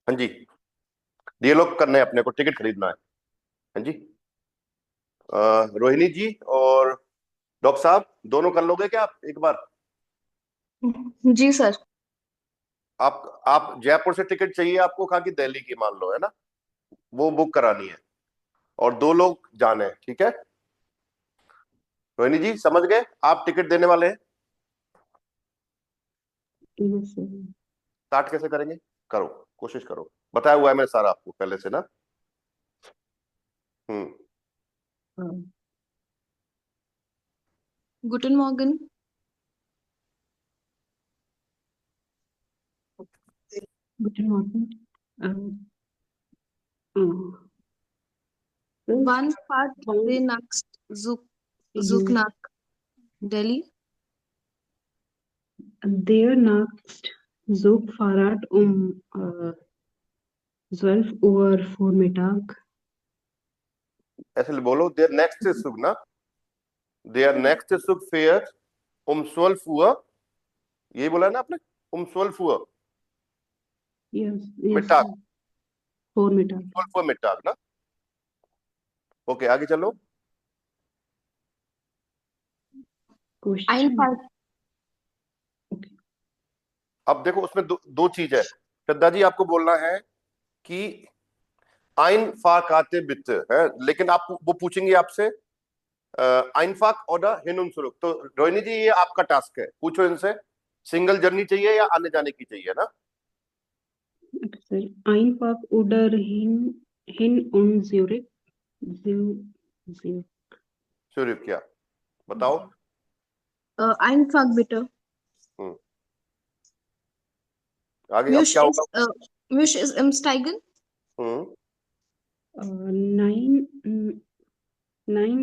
हाँ जी, ये लोग करने हैं, अपने को टिकट खरीदना है। हाँ जी। रोहिणी जी और डॉक्टर साहब दोनों कर लोगे क्या आप एक बार? जी सर। आप जयपुर से टिकट चाहिए आपको, कहाँ की? दिल्ली की मान लो, है ना? वो बुक करानी है और 2 लोग जाने हैं, ठीक है? रोहिणी जी समझ गए, आप टिकट देने वाले हैं। Yes sir. स्टार्ट कैसे करेंगे? करो, कोशिश करो। बताया हुआ है मैंने सारा आपको पहले से ना। हम्म। गुटन Morgan. Guten Morgen. Wann fahrt ihr nach Zugnak, Delhi? Der Nacht Zugfahrt 12 Uhr Vormittag. ऐसे बोलो, देयर नेक्स्ट सुग ना, देयर नेक्स्ट सुग फेयर 12 Uhr, यही बोला है ना आपने? 12 Uhr Yes, yes, Mitag, Vormittag. 12 Uhr Mitag ना। ओके, आगे चलो। Question. Einfach, Okay. अब देखो उसमें दो चीज है। श्रद्धा जी आपको बोलना है कि आइन फाकाते बित है, लेकिन आप वो पूछेंगे आपसे आइनफाक oder hin und zurück। तो रोहिणी जी ये आपका टास्क है, पूछो इनसे सिंगल जर्नी चाहिए या आने जाने की चाहिए ना। Okay, sir. Einfach oder hin und Zurück. Zurück. शुरू किया, बताओ। einfach bitte. हम्म, आगे अब Mich क्या होगा? ist, mich ist im Steigen. हम्म, Nein, nein,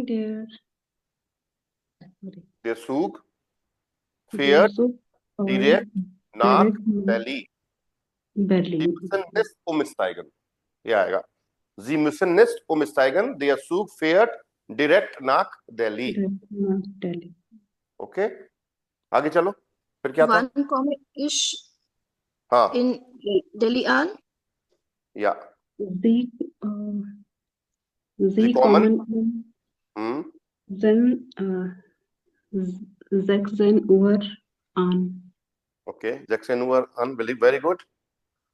sorry, der Zug der fährt Zug fährt direkt nach direkt nach Delhi, Sie Berlin. müssen nicht umsteigen, ये आएगा। Sie müssen nicht umsteigen, der Zug fährt direkt nach Delhi। Direkt nach Delhi. Okay, आगे चलो, फिर क्या था? Wann komme ich हाँ, in Delhi an? या Sie, Sie Sie kommen, kommen hmm, dann 16 Uhr an. Okay, Jackson हुआ unbelief, very good.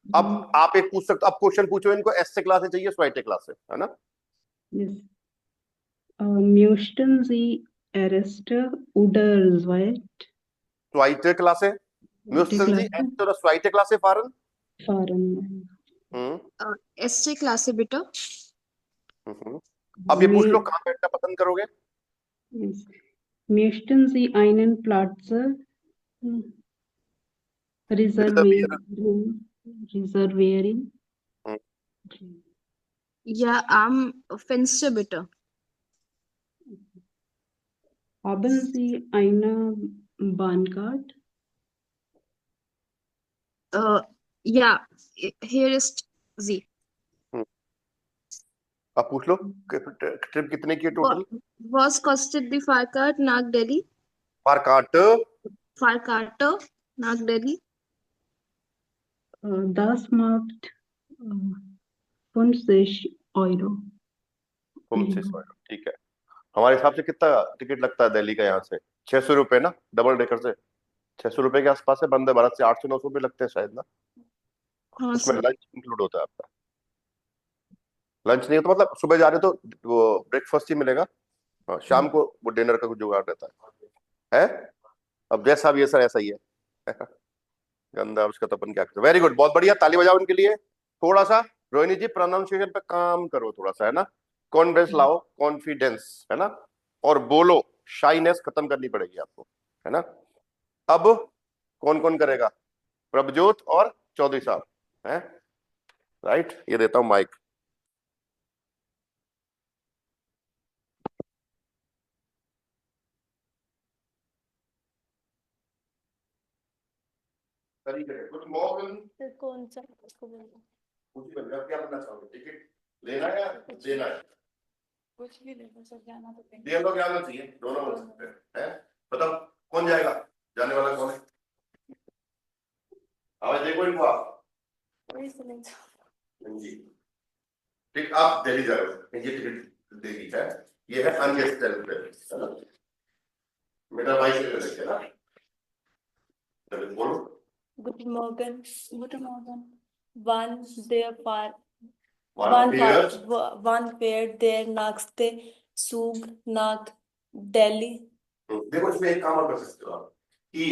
अब आप एक पूछ सकते, अब क्वेश्चन पूछो इनको, एस से क्लास से चाहिए स्वाइटे क्लास से, है ना? Yes. Möchten Sie erste oder स्वाइटे क्लास है, zweite müssen Sie Klasse erste oder zweite Klasse fahren? fahren? हम्म, SC Klasse bitte. अब ये पूछ लो Mö- कहाँ बैठना पसंद करोगे? yes. Möchten Sie einen Platz reservoir, reservieren? Reservieren? Ja, am Fenster bitte. Haben Sie eine Bahncard? Ja, hier ist sie. अब पूछ लो trip कितने की है total? Was kostet die Fahrkarte nach Delhi? पर cart, Fahrkarte nach Delhi? Das macht 50 Euro. तुम से ठीक है। हमारे हिसाब से कितना टिकट लगता है दिल्ली का यहाँ से? 600 रुपये ना, डबल डेकर से 600 रुपये के आसपास है। वंदे भारत से 800-900 रुपये लगते हैं शायद ना। हाँ उसमें सर। लंच इंक्लूड होता है आपका। लंच नहीं है तो मतलब सुबह जा रहे हो तो वो ब्रेकफास्ट ही मिलेगा। हाँ, शाम को वो डिनर का कुछ जुगाड़ रहता है? अब जैसा भी ऐसा ऐसा ही है। गंदा उसका तो अपन क्या करते। वेरी गुड, बहुत बढ़िया, ताली बजाओ उनके लिए। थोड़ा सा रोहिणी जी प्रोनाउंसिएशन पे काम करो थोड़ा सा, है ना? कॉन्फिडेंस लाओ, कॉन्फिडेंस, है ना? और बोलो, शाइनेस खत्म करनी पड़ेगी आपको, है ना? अब कौन कौन करेगा? प्रभजोत और चौधरी साहब हैं, राइट? ये देता हूं माइक। Good morning. फिर कौन सा उसको बोलना? क्या करना चाहोगे? टिकट लेना है या देना है? कुछ भी लेना सर, जाना तो कहीं। ये लोग जाना चाहिए, दोनों हो सकते हैं। बताओ कौन जाएगा, जाने वाला कौन है? आवाज देखो इनको आप। वही से नहीं जाओ। जी ठीक, आप दिल्ली जा रहे हो, ये टिकट दिल्ली है, ये है अनगेस्टेड है ना, मेरा भाई से ले लेते हैं ना, चलो बोलो। Guten Morgen. Guten Morgen. One there far. One pair, One pair there nächste Zug nach Delhi. देखो इसमें एक काम और कर सकते हो आप कि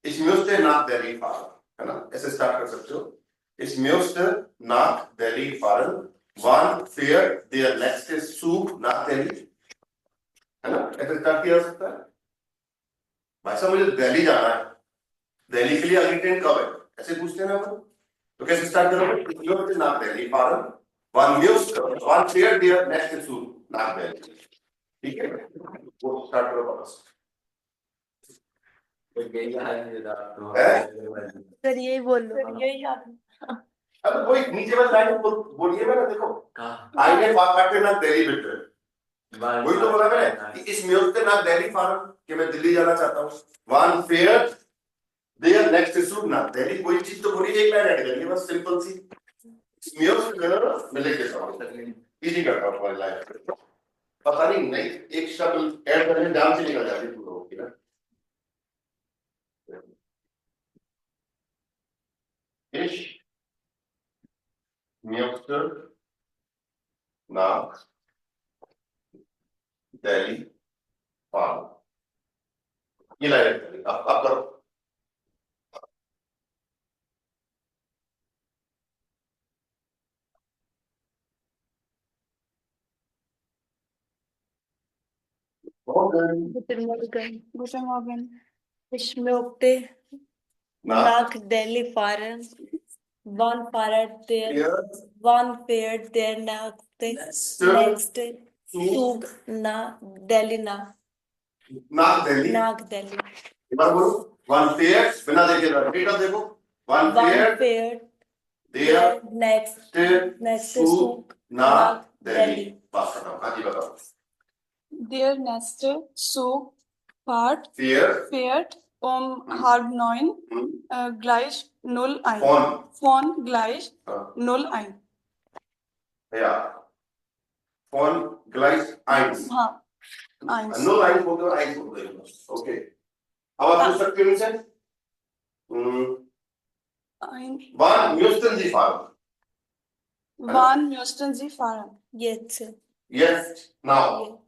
ich müsste nach Delhi fahren, है ना, ऐसे स्टार्ट कर सकते हो, ich müsste nach Delhi fahren, wann fährt der nächste Zug nach Delhi, है ना, ऐसे स्टार्ट किया जा सकता है। भाई साहब मुझे दिल्ली जाना है, दिल्ली के लिए अगली ट्रेन कब है, ऐसे पूछते हैं ना अपन, तो कैसे स्टार्ट करोगे, ich müsste nach Delhi fahren, wann fährt der nächste Zug nach Delhi, ठीक है, वो स्टार्ट करो वापस। सर यही बोल लो, यही याद है। अब वही नीचे बस लाइन बोलिए ना, देखो आईने काटे ना दिल्ली बिट्रे, वही तो बोला मैंने कि इस म्यूजिक ना दिल्ली फार्म कि मैं दिल्ली जाना चाहता हूँ, वन फेयर देयर नेक्स्ट सूट ना दिल्ली, कोई चीज तो बोली, एक लाइन ऐड करिए बस, सिंपल सी म्यूजिक मैं लिख देता हूँ, इजी करता हूँ तुम्हारी लाइफ, पता नहीं एक शब्द ऐड करने जान से निकल जाती पूरा होगी ना। Ich möchte nach Delhi fahren, ये लाइन आप करो, Guten Morgen. Guten Morgen. Ich möchte nach Delhi fahren. Wann fährt der nächste Zug nach Delhi nach Delhi, Delhi? एक बार बोलो, वन फेयर बिना देखे डेटा देखो, वन Wann फेयर fährt देयर der nächste Zug ना nach दिल्ली, Delhi? बस खत्म, हाँ जी बताओ, Der nächste Zug फेयर fährt um 8:30 gleich 01. Von gleich 01. ja von gleich 1, हाँ, 1. 01 बोलते हो 1 बोलते हो, ओके, अब आप पूछ सकते हो इनसे, wann müssten Sie fahren, Wann müssten Sie fahren? Jetzt. now,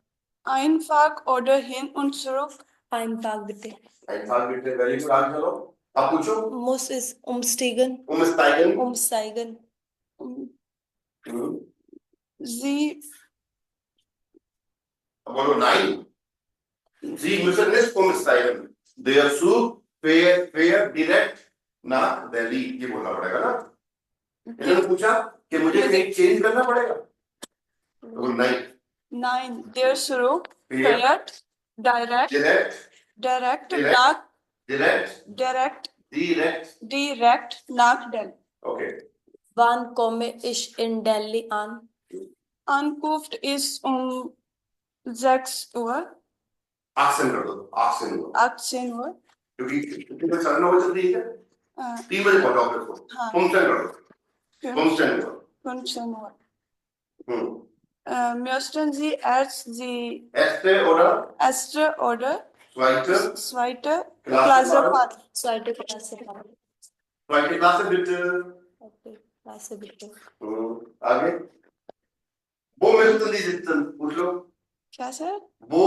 Einfach oder hin und zurück? Einfach bitte. einfach bitte, very good, आगे चलो, आप पूछो, Muss es umsteigen? umsteigen, Umsteigen. Sie बोलो nein, Sie müssen nicht umsteigen, der Zug fährt direkt nach Delhi, ये बोलना पड़ेगा ना, इन्होंने पूछा कि मुझे कहीं चेंज करना पड़ेगा, तो नहीं, Nein, der Zug fährt direkt nach Delhi. okay, Wann komme ich in Delhi an? Ankunft ist um 6 Uhr, 18 कर दो, 18 हुआ, 18 Uhr. क्योंकि 9 बजे चल रही है, 3 बजे पहुंचाओ फिर को, हाँ. फंक्शन कर दो, फंक्शन हुआ, 15 Uhr. Müssten Sie erst die erste oder zweite Klasse fahren? Zweite Klasse fahren. zweite Klasse bitte, Okay, Klasse bitte. आगे, wo müssten Sie sitzen, पूछ लो, क्या सर? वो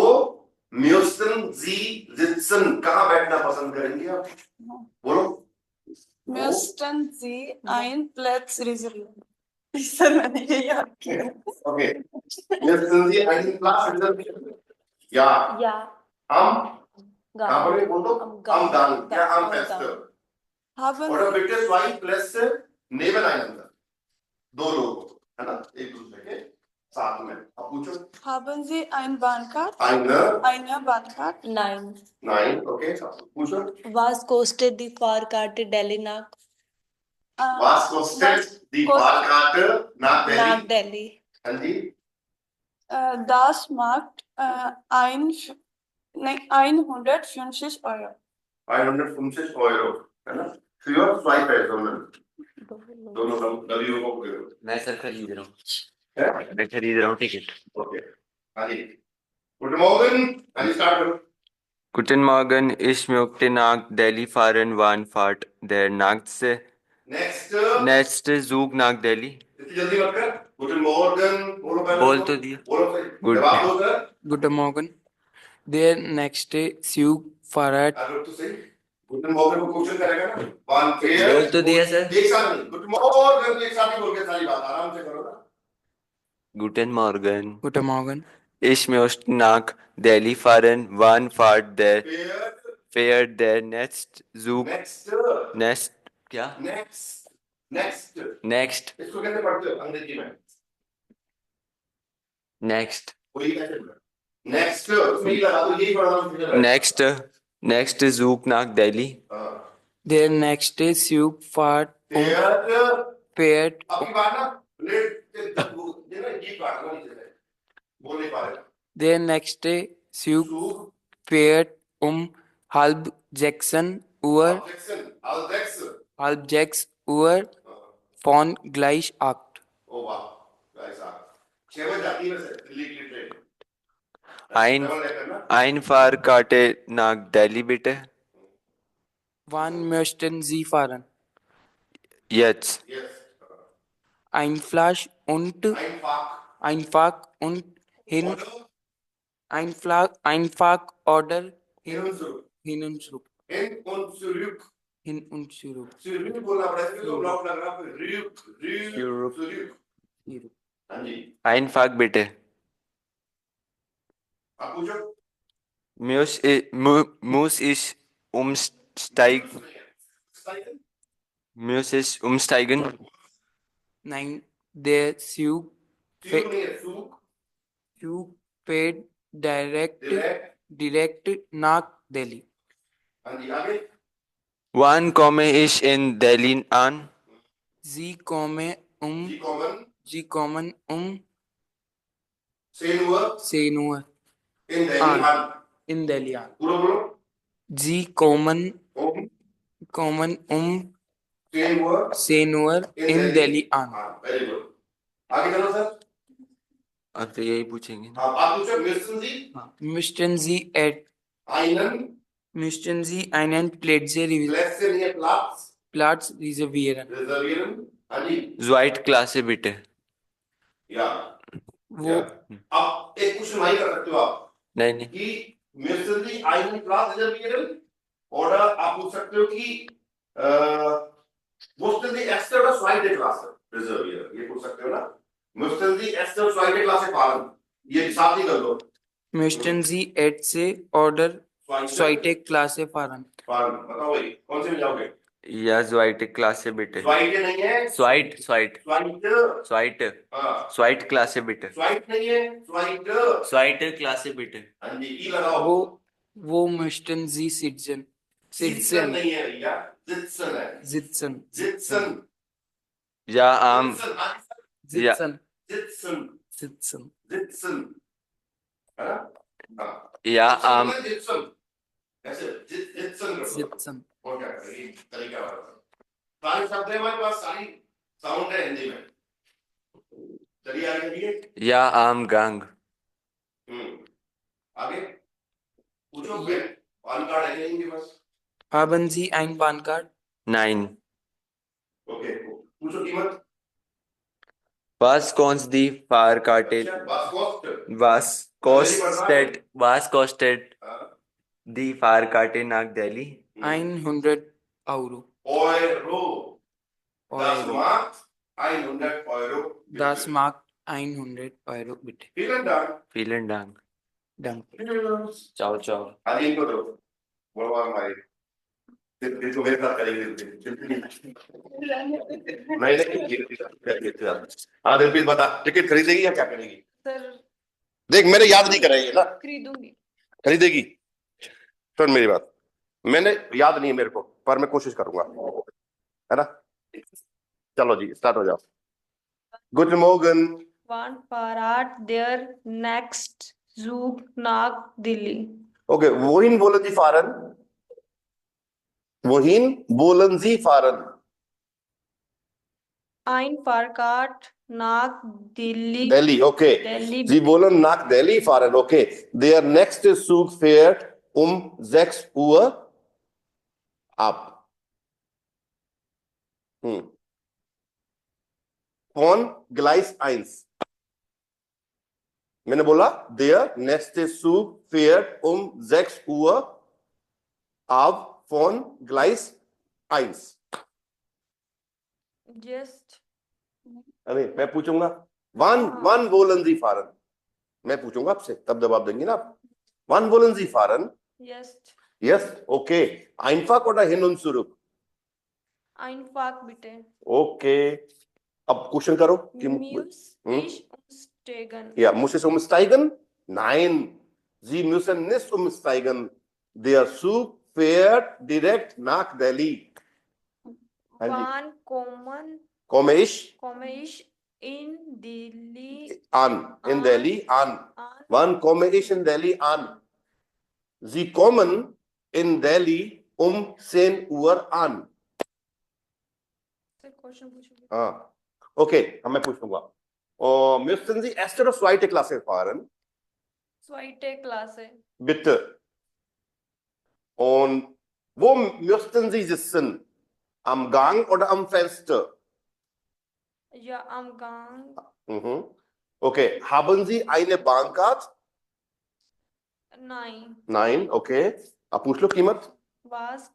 müssten Sie sitzen, कहाँ बैठना पसंद करेंगे आप, बोलो, Müssten Sie einen Platz reservieren? Sir मैंने ये याद किया. okay, müssten Sie einen Platz reservieren, ja, am कहाँ पर बोल दो, am Gang, या am Feste, oder bitte zwei Plätze nebeneinander, दो लोग, है ना, एक दूसरे के साथ में, अब पूछो, Haben Sie eine Bahncard? eine Bahncard? nein, okay, पूछो, Was kostet die Fahrkarte Delhi nach was kostet die Fahrkarte nach Delhi? हाँ जी, Das macht 150 Euro. 150 Euro, है ना, für zwei Personen, दोनों लोग को मैं सर खरीद रहा हूँ, है? मैं खरीद रहा हूँ टिकट। ओके, हाँ जी, गुड मॉर्निंग, हाँ जी, स्टार्ट करो। Guten Morgen, ich möchte nach Delhi fahren. Wann fährt der nächste Zug nach Delhi? इतनी जल्दी मत कर, गुड मॉर्निंग बोलो पहले बोल उसको। तो दिया। बोलो सही, Good- जवाब दो sir. Guten Morgen. Der nächste Zug fährt अगर तो सही, गुड मॉर्निंग को क्वेश्चन करेगा ना, वन फेयर। बोल तो दिया सर। एक साथ नहीं, गुड मॉर्निंग एक साथ ही बोल के सारी बात आराम से करो ना। Guten Morgen, Guten Morgen. ich möchte nach Delhi fahren. Wann फेयर, fährt der nächste Zug? Next, क्या? नेक्स्ट, नेक्स्ट, Next, इसको कैसे पढ़ते हो अंग्रेजी में? next, वही कैसे पढ़ते? नेक्स्ट, उसमें ही लगा दो, यही पढ़ना है। next Zug nach Delhi. हाँ, Der nächste Zug फेयर, fährt आपकी बात ना लेट ये ना ये बात नहीं चल रही, बोल नहीं पा रहे। Der nächste Zug Zug, fährt halb 6 Uhr, objection, 5 Uhr von gleich 8. ओ वाह, ऐसा 6 बजे जाती है वैसे दिल्ली की ट्रेन। Ein, डबल डेकर ना, ein Fahrkarte nach Delhi bitte. Wann möchten Sie fahren? Jetzt. Yes, Einflug und einfach, und hin oder Einfach oder hin und zurück, hin und zurück. hin und zurück, Hin und zurück. zurück बोलना पड़ेगा क्योंकि वो block लग रहा है, रुक, रुक, Zurück. zurück, हाँ जी, Einfach bitte. आप पूछो। Muss ich umsteigen? Muss ich umsteigen? Nein, der Zug Zug नहीं है, Zug, Zug fährt direkt direct, nach Delhi. हाँ जी, आगे, Wann komme ich in Delhi an? Sie kommen जी कॉमन, 10 Uhr Uhr in Delhi an, in Delhi an. पूरा बोलो, Sie kommen um 10 Uhr in Delhi an. हाँ, very good, आगे चलो sir. अब तो यही पूछेंगे ना। हाँ, आप पूछो, Möchten Sie einen möchten Sie einen Plätze नहीं है, Platz reservieren? reservieren, हाँ जी, Zweitklasse bitte. या Wo आप एक क्वेश्चन नहीं कर सकते हो आप नहीं कि müssen Sie einen Platz reservieren oder आप पूछ सकते हो कि mussten Sie erste oder zweite Klasse reservieren, ये पूछ सकते हो ना, müssen Sie erste oder zweite Klasse fahren, ये साथ ही कर लो, möchten Sie erste oder zweite Klasse fahren? fahren, बताओ भाई कौन से में जाओगे? या Zweitklasse bitte. Zweite नहीं है, Zweit zweite, हाँ, Zweitklasse bitte. zweite नहीं है, zweite, Zweitklasse bitte. हाँ जी, ई लगाओ, Wo möchten Sie sitzen? sitzen नहीं है भैया, sitzen है, sitzen, Ja am Sitzen. sitzen, sitzen, है ना? हाँ, ja am sitzen, ऐसे sitzen करो, Sitzen. और क्या करेंगे, तरीका बताओ, सारे शब्द है हमारे पास, सारी साउंड है हिंदी में, चलिए आगे चलिए, ja am Gang. आगे पूछो, पान कार्ड है नहीं इनके पास, Haben Sie ein PAN Card? Nein. Okay, पूछो कीमत, Was kostet die Fahrkarte? अच्छा, बस कॉस्ट, Was kostet हाँ, die Fahrkarte nach Delhi? 100 Euro. Euro, das Euro. macht 100 Euro, bitte. Das macht 100 Euro, bitte. Vielen Dank. Vielen Dank. Danke. Tschüss. Ciao, ciao. आज इनको दो, बोलो हमारे, दिल को मेरे साथ करेंगे, नहीं, हाँ दिलप्रीत बता, टिकट खरीदेगी या क्या करेगी? सर देख मेरे याद नहीं कर रही है ना, खरीदूंगी। खरीदेगी, सुन मेरी बात, मैंने याद नहीं है मेरे को, पर मैं कोशिश करूंगा, है ना? चलो जी स्टार्ट हो जाओ। Good morning, Wann fährt der nächste Zug nach Delhi? Okay, wohin wollen Sie fahren? Wohin wollen Sie fahren? ein Fahrkart nach Delhi. Delhi, okay. Delhi. Sie wollen nach Delhi fahren, okay. Der nächste Zug fährt um 6 Uhr ab. Von Gleis 1. मैंने बोला der nächste Zug fährt um 6 Uhr ab von Gleis 1. Just. अरे मैं पूछूंगा wann wollen Sie fahren? मैं पूछूंगा आपसे तब जवाब देंगे ना आप. Wann wollen Sie fahren? Just. Yes, okay. Einfach oder hin und zurück? Einfach bitte. Okay. अब क्वेश्चन करो कि Muss ich umsteigen? ja, muss es umsteigen? Nein, Sie müssen nicht umsteigen. Der Zug fährt direkt nach Delhi. Wann komme ich komme ich in Delhi an? In An. Delhi an. an? Wann komme ich in Delhi an? Sie kommen in Delhi um 10 Uhr an. Question पूछोगे? हाँ, okay, मैं पूछूंगा. Müssen Sie erste oder zweite Klasse fahren? Zweite Klasse. Bitte. Und wo müssten Sie sitzen? Am Gang oder am Fenster? Ja, am Gang. Mhm. Okay. Haben Sie eine Bahncard? Nein. Nein. Okay. अब पूछ लो कीमत. Was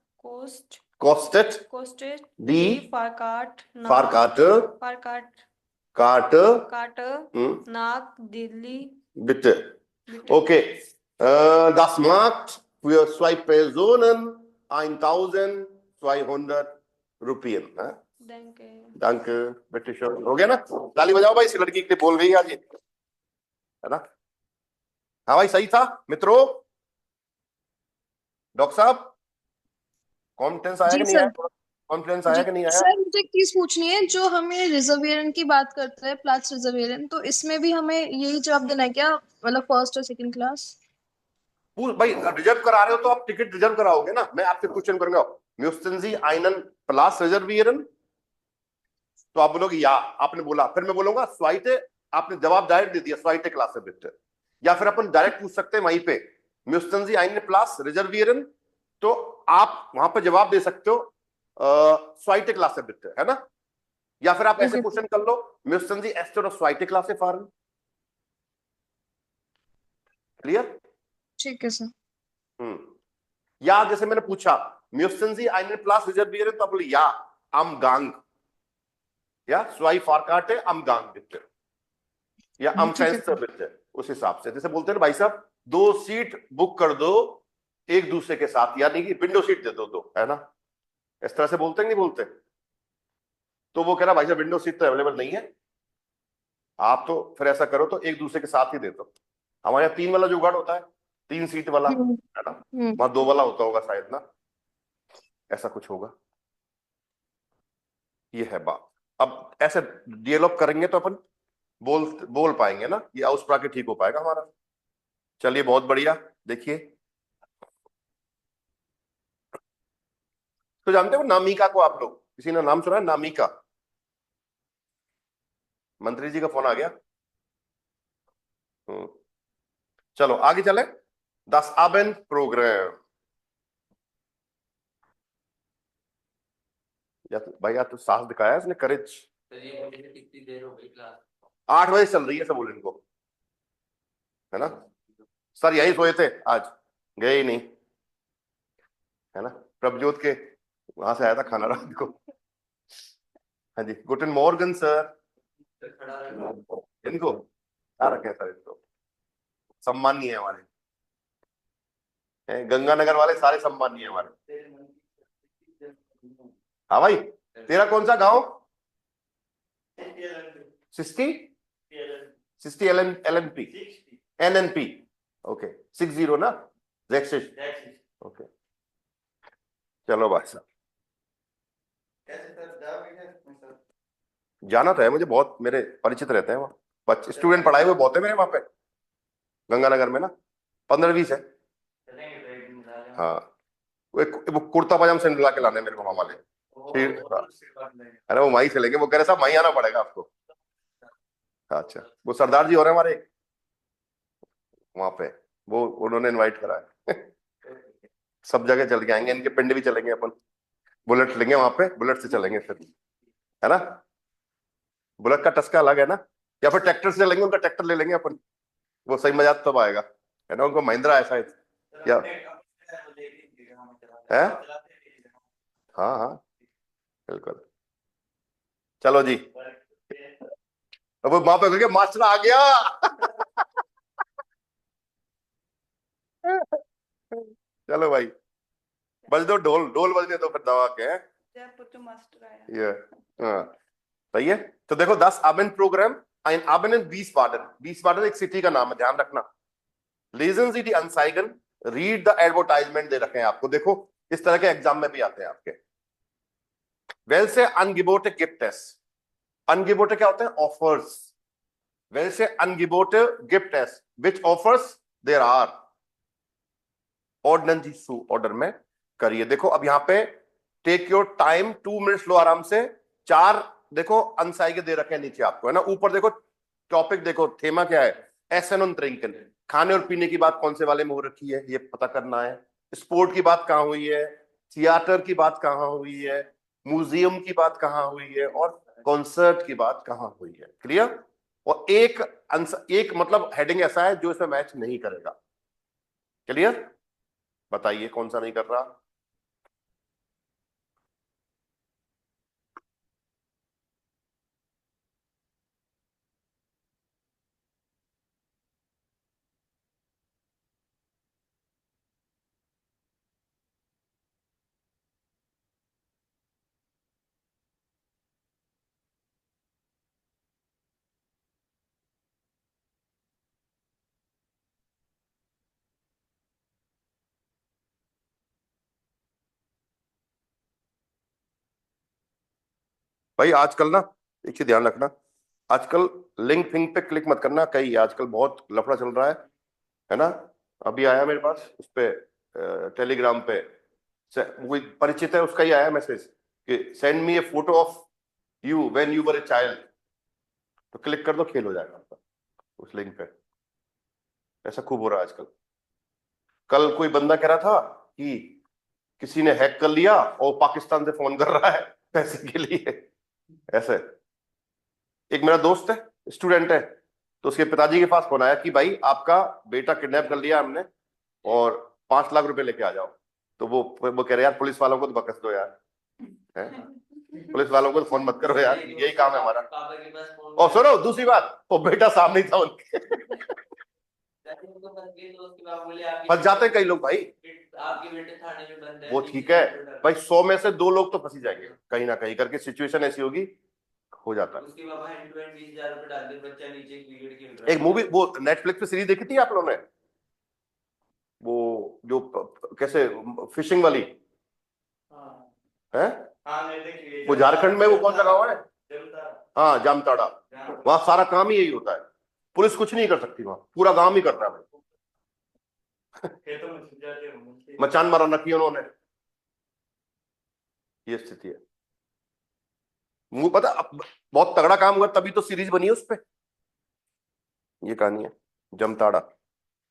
Kostet kostet die Fahrkarte Fahrkarte nach Delhi? bitte. Bitte. Okay. Das macht für 2 Personen 1200 Rupien. Ne? Danke. Danke, bitte schön. हो गया ना? ताली बजाओ भाई, इस लड़की के लिए बोल गई आज ये, है ना? हाँ भाई, सही था मित्रों. डॉक्टर साहब, कॉन्फिडेंस आया कि नहीं आया? कॉन्फिडेंस आया कि नहीं आया? सर मुझे एक चीज पूछनी है, जो हमें रिजर्वेरियन की बात करते हैं, प्लास रिजर्वेरियन, तो इसमें भी हमें यही जवाब देना है क्या, मतलब फर्स्ट और सेकंड क्लास? भाई रिजर्व करा रहे हो तो आप टिकट रिजर्व कराओगे ना. मैं आपसे क्वेश्चन करूंगा, म्यूस्टन जी आइनन प्लास रिजर्वियरन, तो आप बोलोगे या. आपने बोला, फिर मैं बोलूंगा स्वाइटे. आपने जवाब डायरेक्ट दे दिया, स्वाइटे क्लास है बिट्टे. या फिर अपन डायरेक्ट पूछ सकते हैं वहीं पे, म्यूस्टन जी आइनन प्लास रिजर्वियरन, तो आप वहां पे जवाब दे सकते हो स्वाइटे क्लास है बिट्टे, है ना. या फिर आप ऐसे क्वेश्चन कर लो, म्यूस्टन जी एस्टर और स्वाइटे क्लास है फारन. क्लियर? ठीक है सर. या जैसे मैंने पूछा, म्यूस्टन जी आइनन प्लास रिजर्वियरन, तो आप बोले या am Gang. या स्वाई फारकाटे am Gang बिट्टे, या am Fenster बिट्टे. उस हिसाब से जैसे बोलते हैं ना भाई साहब, 2 सीट बुक कर दो एक दूसरे के साथ, यानी कि विंडो सीट दे दो, है ना. इस तरह से बोलते हैं नहीं बोलते? तो वो कह रहा भाई साहब विंडो सीट तो अवेलेबल नहीं है, आप तो फिर ऐसा करो तो एक दूसरे के साथ ही दे दो. हमारे यहाँ 3 वाला जुगाड़ होता है, 3 सीट वाला, है ना. वहां 2 वाला होता होगा शायद ना, ऐसा कुछ होगा. ये है बात. अब ऐसे डियलॉग करेंगे तो अपन बोल पाएंगे ना, ये आउस प्राके ठीक हो पाएगा हमारा. चलिए बहुत बढ़िया. देखिए, तो जानते हो नामिका को, आप लोग किसी ने नाम सुना है नामिका? मंत्री जी का फोन आ गया. चलो आगे चले. Das Abendprogramm. या तो भाई, या तो साहस दिखाया इसने, करेज. कितनी देर हो गई क्लास? 8 बजे चल रही है, सब बोले इनको, है ना. सर यही सोए थे आज, गए ही नहीं, है ना. प्रभजोत के वहां से आया था खाना रात को. हाँ जी, गुटन मॉर्गन सर. इनको क्या रखे सर, इनको सम्मानीय है हमारे, गंगानगर वाले सारे सम्मानीय है हमारे. हाँ भाई, तेरा कौन सा गांव? 60 LNP NNP. ओके, 60 ना, ओके. चलो भाई साहब, जाना तो है मुझे, बहुत मेरे परिचित रहते हैं वहाँ, बच्चे स्टूडेंट पढ़ाए हुए बहुत है मेरे वहां पे गंगानगर में ना, 15-20 है. हाँ, वो कुर्ता पजामा से ला के लाने मेरे को वहां वाले, अरे वो वहीं चलेंगे, वो कह रहे साहब वहीं आना पड़ेगा आपको। अच्छा, वो सरदार जी हो रहे हैं हमारे वहां पे, वो उन्होंने इनवाइट करा है। सब जगह चल के आएंगे, इनके पिंड भी चलेंगे अपन, बुलेट लेंगे वहां पे, बुलेट से चलेंगे फिर, है ना। बुलेट का टस्का अलग है ना, या फिर ट्रैक्टर से चलेंगे, उनका ट्रैक्टर ले लेंगे अपन, वो सही मजा तब आएगा, है ना। उनको महिंद्रा है शायद, या है। हाँ हाँ बिल्कुल। चलो जी, अब वहां पे करके मास्टर आ गया। चलो भाई, बज दो ढोल, ढोल बजने दो फिर दवा के, हैं जयपुर to मास्टर आया। ये। हाँ सही है। तो देखो 10 Abend programme, ein Abend in Wiesbaden, Wiesbaden एक सिटी का नाम है, ध्यान रखना। Lesen Sie die Anzeigen, read the advertisement दे रखे हैं आपको, देखो इस तरह के एग्जाम में भी आते हैं आपके। Welche Angebote gibt es? Angebote क्या होते हैं? Offers. Welche Angebote gibt es? Which offers there are? ऑर्डनेंस जी सू ऑर्डर में करिए। देखो अब यहाँ पे टेक योर टाइम, 2 मिनट्स लो आराम से। 4 देखो अनसाइगे दे रखे हैं नीचे आपको, है ना। ऊपर देखो टॉपिक, देखो थेमा क्या है, एसन और ट्रिंकन, खाने और पीने की बात कौन से वाले में हो रखी है ये पता करना है। स्पोर्ट की बात कहाँ हुई है, थिएटर की बात कहाँ हुई है, म्यूजियम की बात कहाँ हुई है, और कॉन्सर्ट की बात कहाँ हुई है। क्लियर। और एक मतलब हेडिंग ऐसा है जो इसमें मैच नहीं करेगा। क्लियर। बताइए कौन सा नहीं कर रहा। भाई आजकल ना एक चीज ध्यान रखना, आजकल लिंक फिंक पे क्लिक मत करना, कहीं आजकल बहुत लफड़ा चल रहा है ना। अभी आया मेरे पास उस पे टेलीग्राम पे, कोई परिचित है उसका ही आया मैसेज कि send me A photo of you when you were a child, तो क्लिक कर दो, खेल हो जाएगा आपका उस लिंक पे। ऐसा खूब हो रहा है आजकल। कल कोई बंदा कह रहा था कि किसी ने हैक कर लिया और पाकिस्तान से फोन कर रहा है पैसे के लिए। ऐसे एक मेरा दोस्त है, स्टूडेंट है, तो उसके पिताजी के पास फोन आया कि भाई आपका बेटा किडनैप कर लिया हमने और 5 लाख रुपए लेके आ जाओ। तो वो कह रहे यार पुलिस वालों को तो बकस दो यार, है? पुलिस वालों को तो फोन मत करो यार, यही काम है हमारा। और सुनो दूसरी बात, वो बेटा सामने ही था उनके। फंस जाते हैं कई लोग भाई, आपके बेटे थाने में बंद है, वो ठीक है भाई, 100 में से 2 लोग तो फंसी जाएंगे कहीं ना कहीं करके, सिचुएशन ऐसी होगी, हो जाता है। उसके बाबा हैंड टू हैंड 20,000 रुपए डाल दे, बच्चा नीचे क्रिकेट खेल रहा है। एक मूवी वो नेटफ्लिक्स पे सीरीज देखी थी आप लोगों ने, वो जो कैसे फिशिंग वाली है, वो झारखंड में वो कौन सा गाँव है, हाँ जामताड़ा, वहां सारा काम ही यही होता है, पुलिस कुछ नहीं कर सकती, वहां पूरा गांव ही कर रहा है। मचान मारा रखी उन्होंने, ये स्थिति है। मुझे पता बहुत तगड़ा काम हुआ तभी तो सीरीज बनी है उस पे, ये कहानी है जमताड़ा।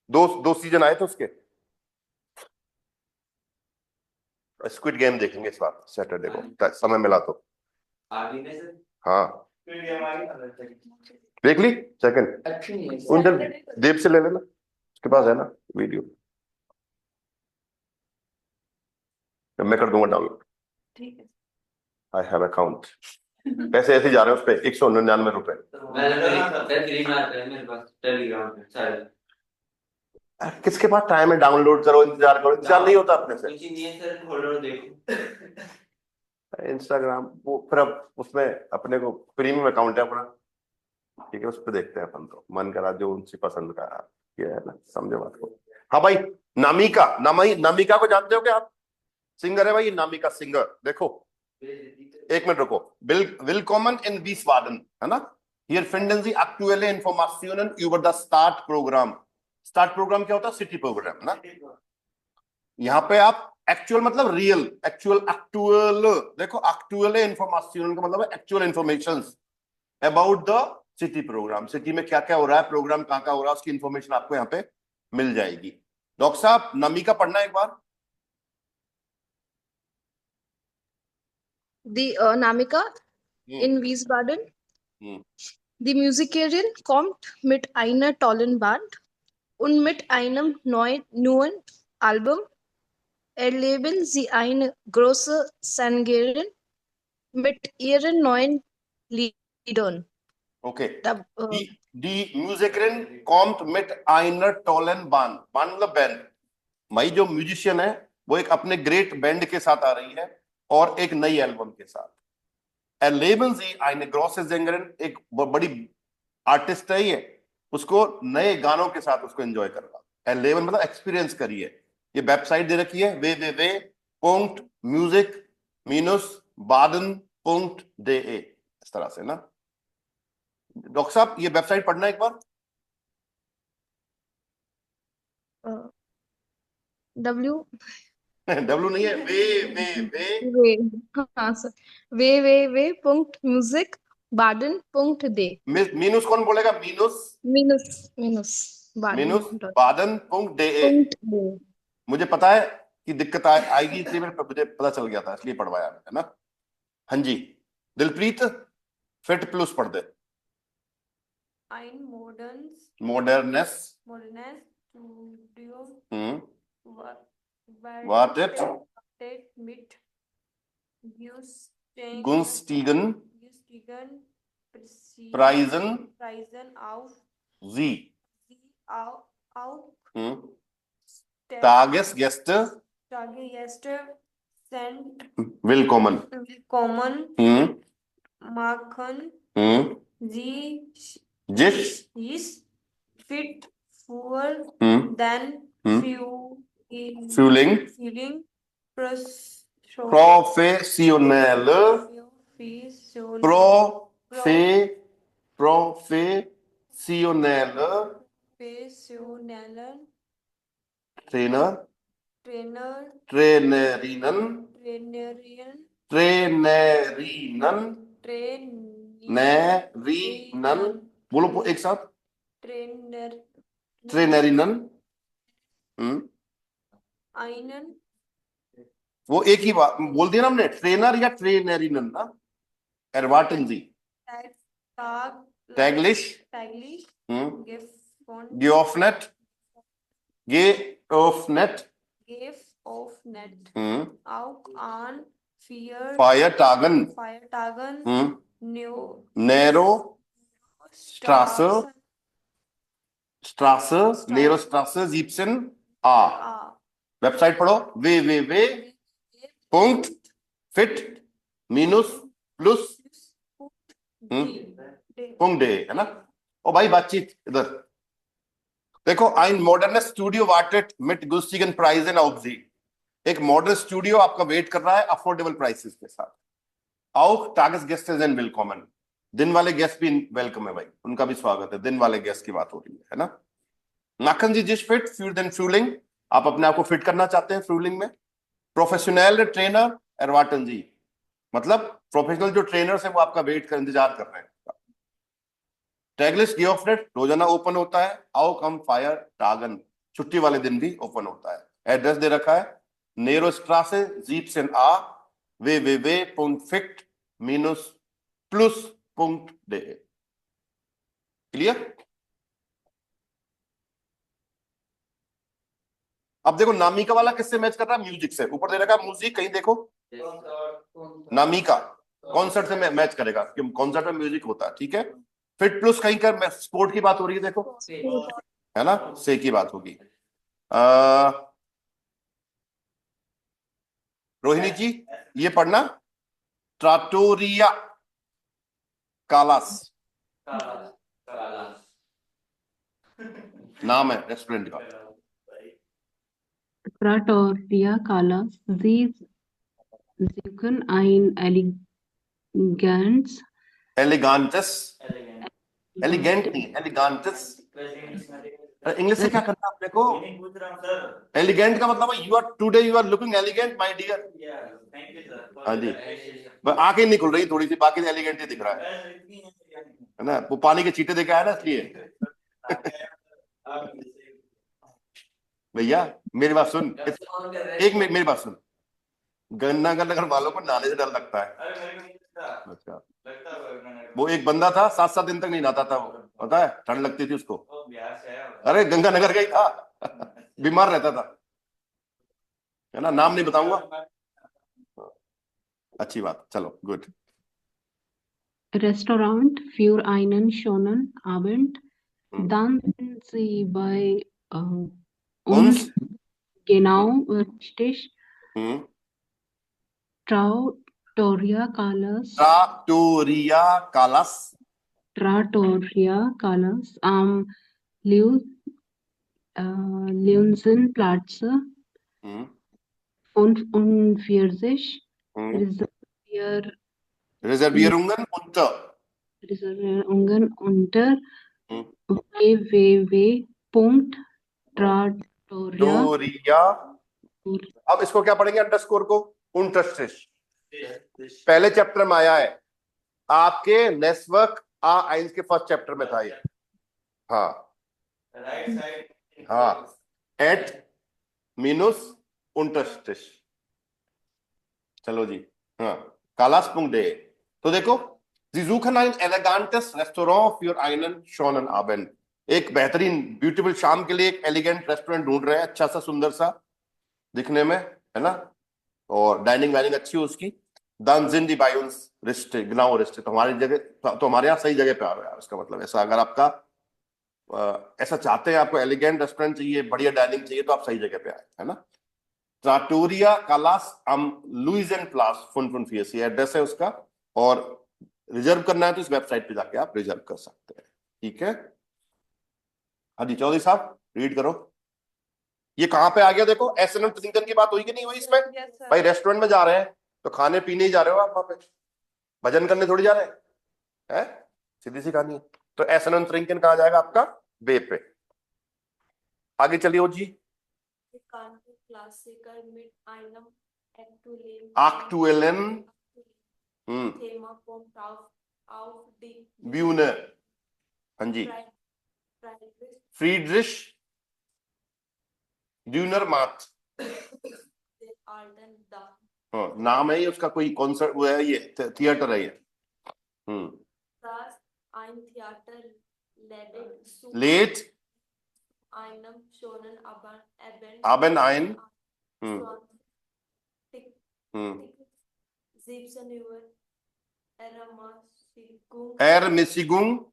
2 सीजन आए थे उसके। स्क्विड गेम देखेंगे इस बार सैटरडे को, समय मिला तो। हाँ देख ली सेकंड, अच्छी नहीं है। उन देव से ले लेना, उसके पास है ना वीडियो, मैं कर दूंगा डाउनलोड। ठीक है। I have account. पैसे ऐसे जा रहे हैं उस पे 199 रुपए। किसके पास टाइम है, डाउनलोड करो इंतजार करो, इंतजार नहीं होता अपने से। इंस्टाग्राम वो फिर अब उसमें अपने को प्रीमियम अकाउंट है अपना, ठीक है, उस पर देखते हैं अपन, तो मन करा जो उनसे पसंद का ये है ना, समझे बात को। हाँ भाई नामिका, नामिका को जानते हो क्या आप, सिंगर है भाई ये नामिका सिंगर। देखो एक मिनट रुको, willkommen in Wiesbaden, है ना। Hier finden Sie aktuelle Informationen über das Start-Programm। Start programme क्या होता है, सिटी प्रोग्राम ना। यहाँ पे आप एक्चुअल मतलब रियल, एक्चुअल देखो एक्चुअल इंफॉर्मेशन का मतलब है actual information about the city programme. City में क्या क्या हो रहा है, प्रोग्राम कहाँ कहाँ हो रहा है, उसकी इंफॉर्मेशन आपको यहाँ पे मिल जाएगी। डॉक्टर साहब नमी का पढ़ना एक बार। Die Namika in Wiesbaden. Hmm, Die Musikerin kommt mit einer tollen Band und mit einem neuen Album erleben sie eine große Sängerin mit ihren neuen Liedern. Okay. Da, डी म्यूजिकरिन कॉम्ट मिट आइनर टोलन बान, बान मतलब बैंड। भाई जो म्यूजिशियन है वो एक अपने ग्रेट बैंड के साथ आ रही है और एक नई एल्बम के साथ। erleben sie eine große Sängerin, एक बड़ी आर्टिस्ट है ये, उसको नए गानों के साथ उसको एंजॉय कर रहा। erleben मतलब एक्सपीरियंस करिए। ये वेबसाइट दे रखी है www.music-baden.de, इस तरह से ना। डॉक्टर साहब ये वेबसाइट पढ़ना एक बार। W डब्ल्यू नहीं है, हाँ सर www.musicbaden.de मीनूस कौन बोलेगा, minus baden.de। मुझे पता है कि दिक्कत आएगी, इसलिए मुझे पता चल गया था, इसलिए पढ़वाया है ना। हाँ जी दिलप्रीत फिट प्लस पढ़ दे। Ein मॉडर्नेस modernes Studio wartet mit günstigen Preisen Preisen auf sie auch Tagesgäste Tagesgäste sind willkommen machen. Sie जिस ist fit for then fueling professionell professionell Trainerinnen बोलो एक साथ, ट्रेनरिनन। वो एक ही बात बोल दिया ना हमने, ट्रेनर या ट्रेनरिनन ना। erwarten Sie täglich geöffnet auch an Feiertagen Nero Straße 17a। Website पढ़ो www.fit-plus.de है ना। ओ भाई बातचीत इधर देखो। ein modernes Studio wartet mit günstigen Preisen auf Sie, एक मॉडर्न स्टूडियो आपका वेट कर रहा है अफोर्डेबल प्राइसेस के साथ। auch Tagesgäste sind willkommen, दिन वाले गेस्ट भी वेलकम है भाई, उनका भी स्वागत है। दिन वाले गेस्ट की बात हो रही है ना। नाखन जी जिस फिट फ्यूर देन फ्यूलिंग, आप अपने आप को फिट करना चाहते हैं फ्यूलिंग में। प्रोफेशनल ट्रेनर एरवाटन जी मतलब प्रोफेशनल जो ट्रेनर्स हैं वो आपका वेट कर इंतजार कर रहे हैं। टैगलिस गियोफ्रेट रोजाना ओपन होता है। आओ कम फायर टागन छुट्टी वाले दिन भी ओपन होता है। एड्रेस दे रखा है नेरो स्ट्रासे 17a www.fit-plus.de। क्लियर। अब देखो नामिका वाला किससे मैच कर रहा है, म्यूजिक से। ऊपर दे रखा है म्यूजिक, कहीं देखो नामिका कॉन्सर्ट से मैच करेगा, कॉन्सर्ट में म्यूजिक होता है, ठीक है। फिट प्लस कहीं कर स्पोर्ट की बात हो रही है, देखो है ना, से की बात होगी। रोहिणी जी ये पढ़ना ट्राटोरिया कालास नाम है रेस्टोरेंट का। Trattoria Kalas. Sie suchen ein elegant नहीं, एलिगेंटस इंग्लिश से क्या करना है अपने को? एलिगेंट का मतलब है you are today you are looking elegant my dear. हाँ जी, बस आंखें नहीं खुल रही थोड़ी सी, बाकी एलिगेंट ही दिख रहा है ना, वो पानी के छींटे देके आया ना इसलिए। भैया मेरी बात सुन, एक मिनट मेरी बात सुन, गन्ना नगर वालों को नाले से डर लगता है। अच्छा, वो एक बंदा था 7-7 दिन तक नहीं नहाता था, वो पता है, ठंड लगती थी उसको। अरे गंगानगर का ही था, बीमार रहता था, है ना, नाम नहीं बताऊंगा। अच्छी बात, चलो good. Restaurant für einen schönen Abend. Hm. Dann sind Sie bei uns uns genau richtig. hm. Trattoria Callas. Trattoria Callas Am Leonsenplatz hm. 45. hm. Reservierungen Reservierungen unter hm. www.trattoria. Trattoria, अब इसको क्या पढ़ेंगे अंडरस्कोर को? उनट्रस्टिश, पहले chapter में आया है आपके नेटवर्क आइंस के फर्स्ट चैप्टर में था ये। हाँ हाँ, एट मिनुस उनट्रस्टिश। चलो जी, हाँ, कालासपुंग डे। तो देखो, Sie suchen ein elegantes Restaurant für einen schönen Abend। एक बेहतरीन ब्यूटीफुल शाम के लिए एक एलिगेंट रेस्टोरेंट ढूंढ रहे हैं, अच्छा सा सुंदर सा दिखने में, है ना, और डाइनिंग वाइनिंग अच्छी हो उसकी। Dann sind die bei uns richtig, genau richtig। तो हमारी जगह, तो हमारे यहाँ सही जगह पे आ रहे हैं, इसका मतलब ऐसा, अगर आपका ऐसा चाहते हैं, आपको एलिगेंट रेस्टोरेंट चाहिए, बढ़िया डाइनिंग चाहिए, तो आप सही जगह पे आए, है ना। ट्राटोरिया कालास am Luisenplatz 45, ये एड्रेस है उसका, और रिजर्व करना है तो इस वेबसाइट पे जाके आप रिजर्व कर सकते हैं, ठीक है। हाँ जी चौधरी साहब, रीड करो। ये कहाँ पे आ गया? देखो, एस.एन.एम. टर्लिंगटन की बात हुई कि नहीं हुई इसमें? Yes, sir. भाई रेस्टोरेंट में जा रहे हैं तो खाने पीने ही जा रहे हो आप, वहां पे भजन करने थोड़ी जा रहे हैं, सीधी सी कहानी है। तो एस.एन.एम. टर्लिंगटन कहाँ जाएगा आपका? वे पे। आगे चलिए जी। Klassiker mit einem aktuellen Thema kommt auf die Bühne। हाँ जी, फ्रीड्रिश ड्यूनरमाट, हाँ नाम है ये उसका, कोई कॉन्सर्ट वो है, ये थिएटर है ये। ein Theater लेट einem schönen Abend ein 17 Uhr Ermäßigung।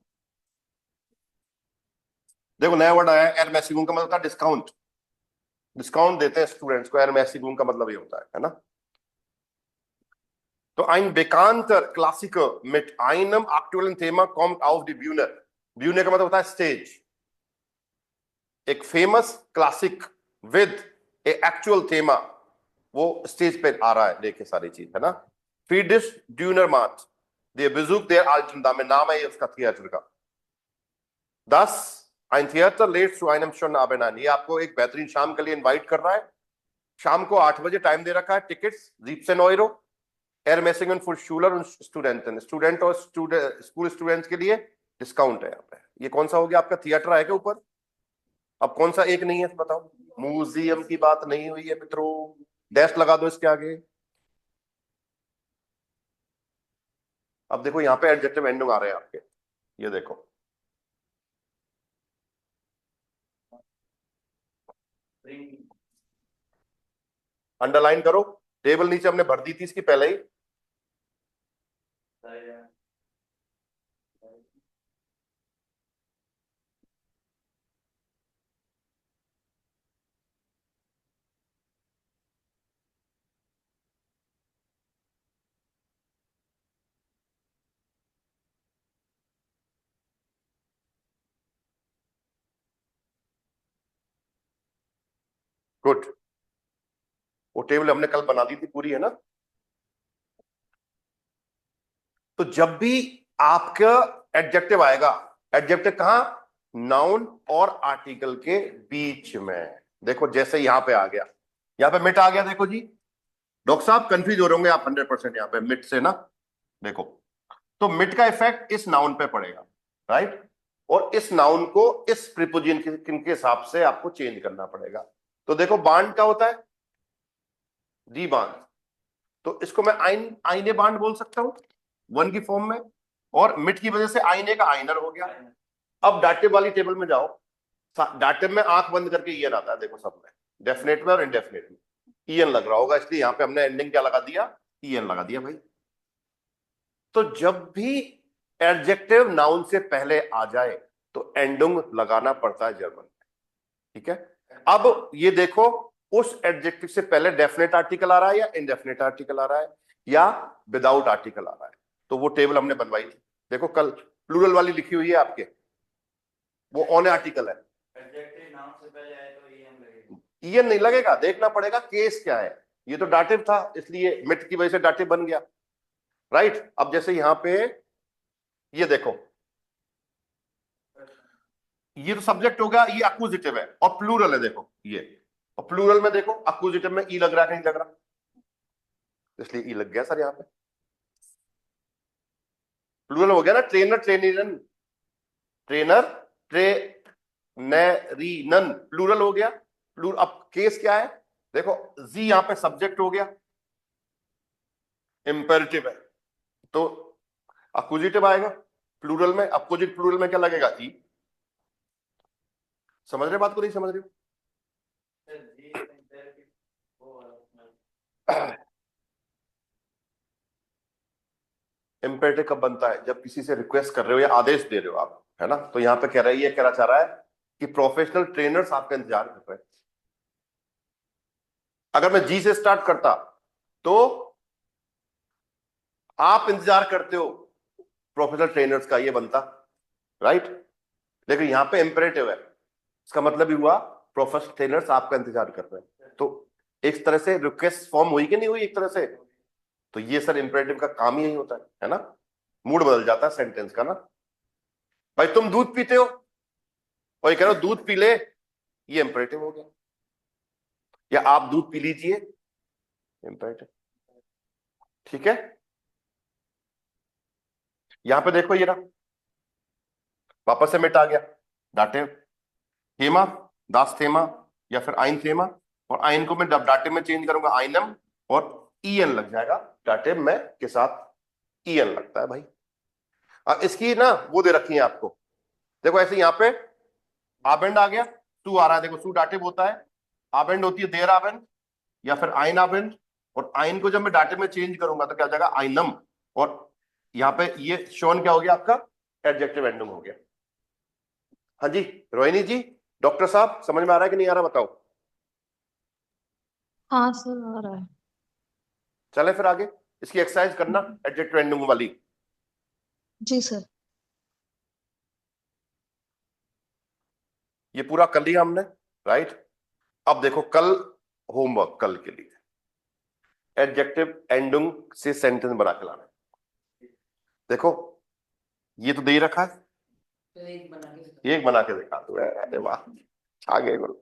देखो नया वर्ड आया है, एरमेसिगुम का मतलब था डिस्काउंट, डिस्काउंट देते हैं स्टूडेंट्स को, एरमेसिगुम का मतलब ये होता है ना। तो ein bekannter Klassiker mit einem aktuellen Thema kommt auf die Bühne। Bühne का मतलब होता है स्टेज। एक famous classic with a actual theme, वो स्टेज पे आ रहा है लेके सारी चीज, है ना। फ्रीड्रिश ड्यूनरमाट, der Besuch der alten Dame, नाम है ये उसका थिएटर का। 10 ein Theater lädt zu einem schönen Abend ein, ये आपको एक बेहतरीन शाम के लिए इनवाइट कर रहा है। शाम को 8 बजे टाइम दे रखा है, tickets 17 Euro। Ermäßigung für Schüler und Studenten, student और स्कूल स्टूडेंट्स के लिए डिस्काउंट है यहाँ पे। ये कौन सा हो गया आपका? थिएटर आएगा ऊपर। अब कौन सा एक नहीं है बताओ? म्यूजियम की बात नहीं हुई है मित्रों, डैश लगा दो इसके आगे। अब देखो यहाँ पे एडजेक्टिव एंडिंग आ रहे हैं आपके, ये देखो, अंडरलाइन करो। टेबल नीचे हमने भर दी थी इसकी पहले ही। गुड, वो टेबल हमने कल बना दी थी पूरी, है ना। तो जब भी आपका एडजेक्टिव आएगा, एडजेक्टिव कहां? नाउन और आर्टिकल के बीच में। देखो जैसे यहां पे आ गया, यहां पे मिट आ गया, देखो जी डॉक्टर साहब कंफ्यूज हो रहे होंगे आप 100% यहां पे मिट से ना। देखो तो मिट का इफेक्ट इस नाउन पे पड़ेगा, राइट, और इस नाउन को इस प्रीपोजिशन के हिसाब से आपको चेंज करना पड़ेगा। तो देखो बांड क्या होता है, दी बांड, तो इसको मैं आईने बांड बोल सकता हूं वन की फॉर्म में, और मिट की वजह से आईने का आइनर हो गया। अब डाटिव वाली टेबल में जाओ, डाटिव में आंख बंद करके ईएन आता है, देखो सब में, डेफिनेट में और इनडेफिनेट में ईएन लग रहा होगा, इसलिए यहां पे हमने एंडिंग क्या लगा दिया, ईएन लगा दिया भाई। तो जब भी एडजेक्टिव नाउन से पहले आ जाए तो एंडिंग लगाना पड़ता है जर्मन में, ठीक है। अब ये देखो उस एडजेक्टिव से पहले डेफिनेट आर्टिकल आ रहा है या इनडेफिनेट आर्टिकल आ रहा है या विदाउट आर्टिकल आ रहा है, तो वो टेबल हमने बनवाई थी। देखो कल प्लूरल वाली लिखी हुई है आपके, वो ऑन आर्टिकल है, ईएन नहीं लगेगा, देखना पड़ेगा केस क्या है। ये तो डाटिव था इसलिए मिट की वजह से डाटिव बन गया, राइट। अब जैसे यहां पे ये देखो, ये तो सब्जेक्ट हो गया, ये अक्यूजिटिव है और प्लूरल है, देखो ये, और प्लूरल में देखो अक्यूजिटिव में ई लग रहा है नहीं लग रहा, इसलिए ई लग गया सर यहां पे, प्लूरल हो गया ना, ट्रेनर ट्रेनिरन, ट्रेनर ट्रेनरीनन, प्लूरल हो गया। अब केस क्या है, देखो जी यहां पे सब्जेक्ट हो गया, इंपेरेटिव है, तो अक्यूजिटिव आएगा प्लूरल में, अपोजिट प्लूरल में क्या लगेगा, ई। समझ रहे बात को, नहीं समझ रहे हो? इंपेरेटिव कब बनता है, जब किसी से रिक्वेस्ट कर रहे हो या आदेश दे रहे हो आप, है ना। तो यहां पे कह रहा है, ये कहना चाह रहा है कि प्रोफेशनल ट्रेनर्स आपका इंतजार कर रहे हैं। अगर मैं जी से स्टार्ट करता तो आप इंतजार करते हो प्रोफेशनल ट्रेनर्स का, ये बनता, राइट। लेकिन यहां पे इंपेरेटिव है, इसका मतलब ही हुआ प्रोफेशनल ट्रेनर्स आपका इंतजार कर रहे हैं, तो एक तरह से रिक्वेस्ट फॉर्म हुई कि नहीं हुई एक तरह से। तो ये सर इंपेरेटिव का काम ही यही होता है ना, मूड बदल जाता है सेंटेंस का ना। भाई तुम दूध पीते हो और ये कह रहे हो दूध पी ले, ये इंपेरेटिव हो गया, या आप दूध पी लीजिए, इंपेरेटिव, ठीक है। यहां पे देखो ये ना, वापस से मिट आ गया, डाटिव, थेमा, दास थेमा या फिर आइन थेमा, और आइन को मैं डाटिव में चेंज करूंगा आइनम, और ईएन लग जाएगा, डाटिव में के साथ ईएन लगता है भाई। अब इसकी ना वो दे रखी है आपको, देखो ऐसे यहां पे आबेंड आ गया, टू आ रहा है, देखो सू डाटिव होता है, आबेंड होती है देर आबेंड या फिर आइन आबेंड, और आइन को जब मैं डाटिव में चेंज करूंगा तो क्या हो जाएगा, आइनम, और यहां पे ये शोन क्या हो गया आपका, एडजेक्टिव एंडिंग हो गया। हाँ जी रोहिणी जी, डॉक्टर साहब समझ में आ रहा है कि नहीं आ रहा, बताओ। हाँ सर आ रहा है। चले फिर आगे इसकी एक्सरसाइज करना, एडजेक्टिव एंडिंग वाली। जी सर। ये पूरा कर लिया हमने, राइट। अब देखो कल होमवर्क, कल के लिए एडजेक्टिव एंडिंग से सेंटेंस बना के लाना। देखो ये तो दे ही रखा है, एक बना के दिखा दो, अरे वाह छा गए गुरु।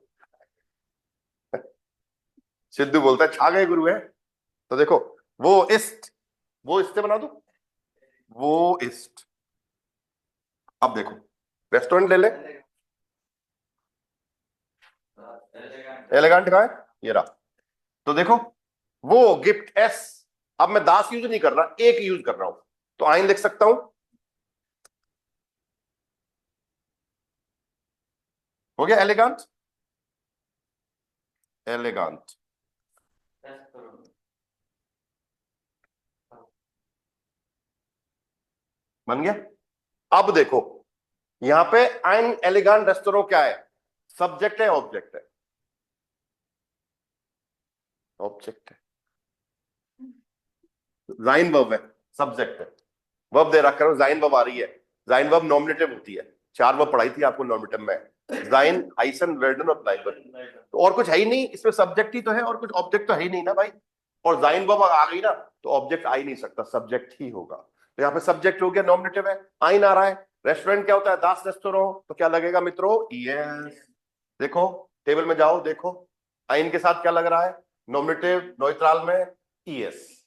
सिद्धू बोलता है छा गए गुरु है। तो देखो वो इस्ट, वो इससे बना दो, वो इस्ट। अब देखो रेस्टोरेंट ले ले, एलिगेंट का है ये रहा, तो देखो वो गिफ्ट एस, अब मैं दास यूज नहीं कर रहा, एक यूज कर रहा हूं, तो आइन लिख सकता हूं, हो गया एलिगेंट, एलिगेंट। बन गया। अब देखो यहां पे आइन एलिगेंट रेस्टोरेंट क्या है, सब्जेक्ट है ऑब्जेक्ट है, ऑब्जेक्ट है, जाइन वर्ब है, सब्जेक्ट है, वर्ब दे रखा है, जाइन वर्ब आ रही है, जाइन वर्ब नॉमिनेटिव होती है, 4 वर्ब पढ़ाई थी आपको नॉमिनेटिव में, जाइन हाइसन वेर्डन और ब्लाइबर, तो और कुछ है ही नहीं इसमें, सब्जेक्ट ही तो है और कुछ ऑब्जेक्ट तो है ही नहीं ना भाई, और जाइन वर्ब आ गई ना तो ऑब्जेक्ट आ ही नहीं सकता, सब्जेक्ट ही होगा। तो यहाँ पे सब्जेक्ट हो गया, नॉमिनेटिव है, आइन आ रहा है, रेस्टोरेंट क्या होता है? दास रेस्टोरों, तो क्या लगेगा मित्रों? ईएस। देखो टेबल में जाओ, देखो आइन के साथ क्या लग रहा है? नॉमिनेटिव नोइट्राल में ईएस।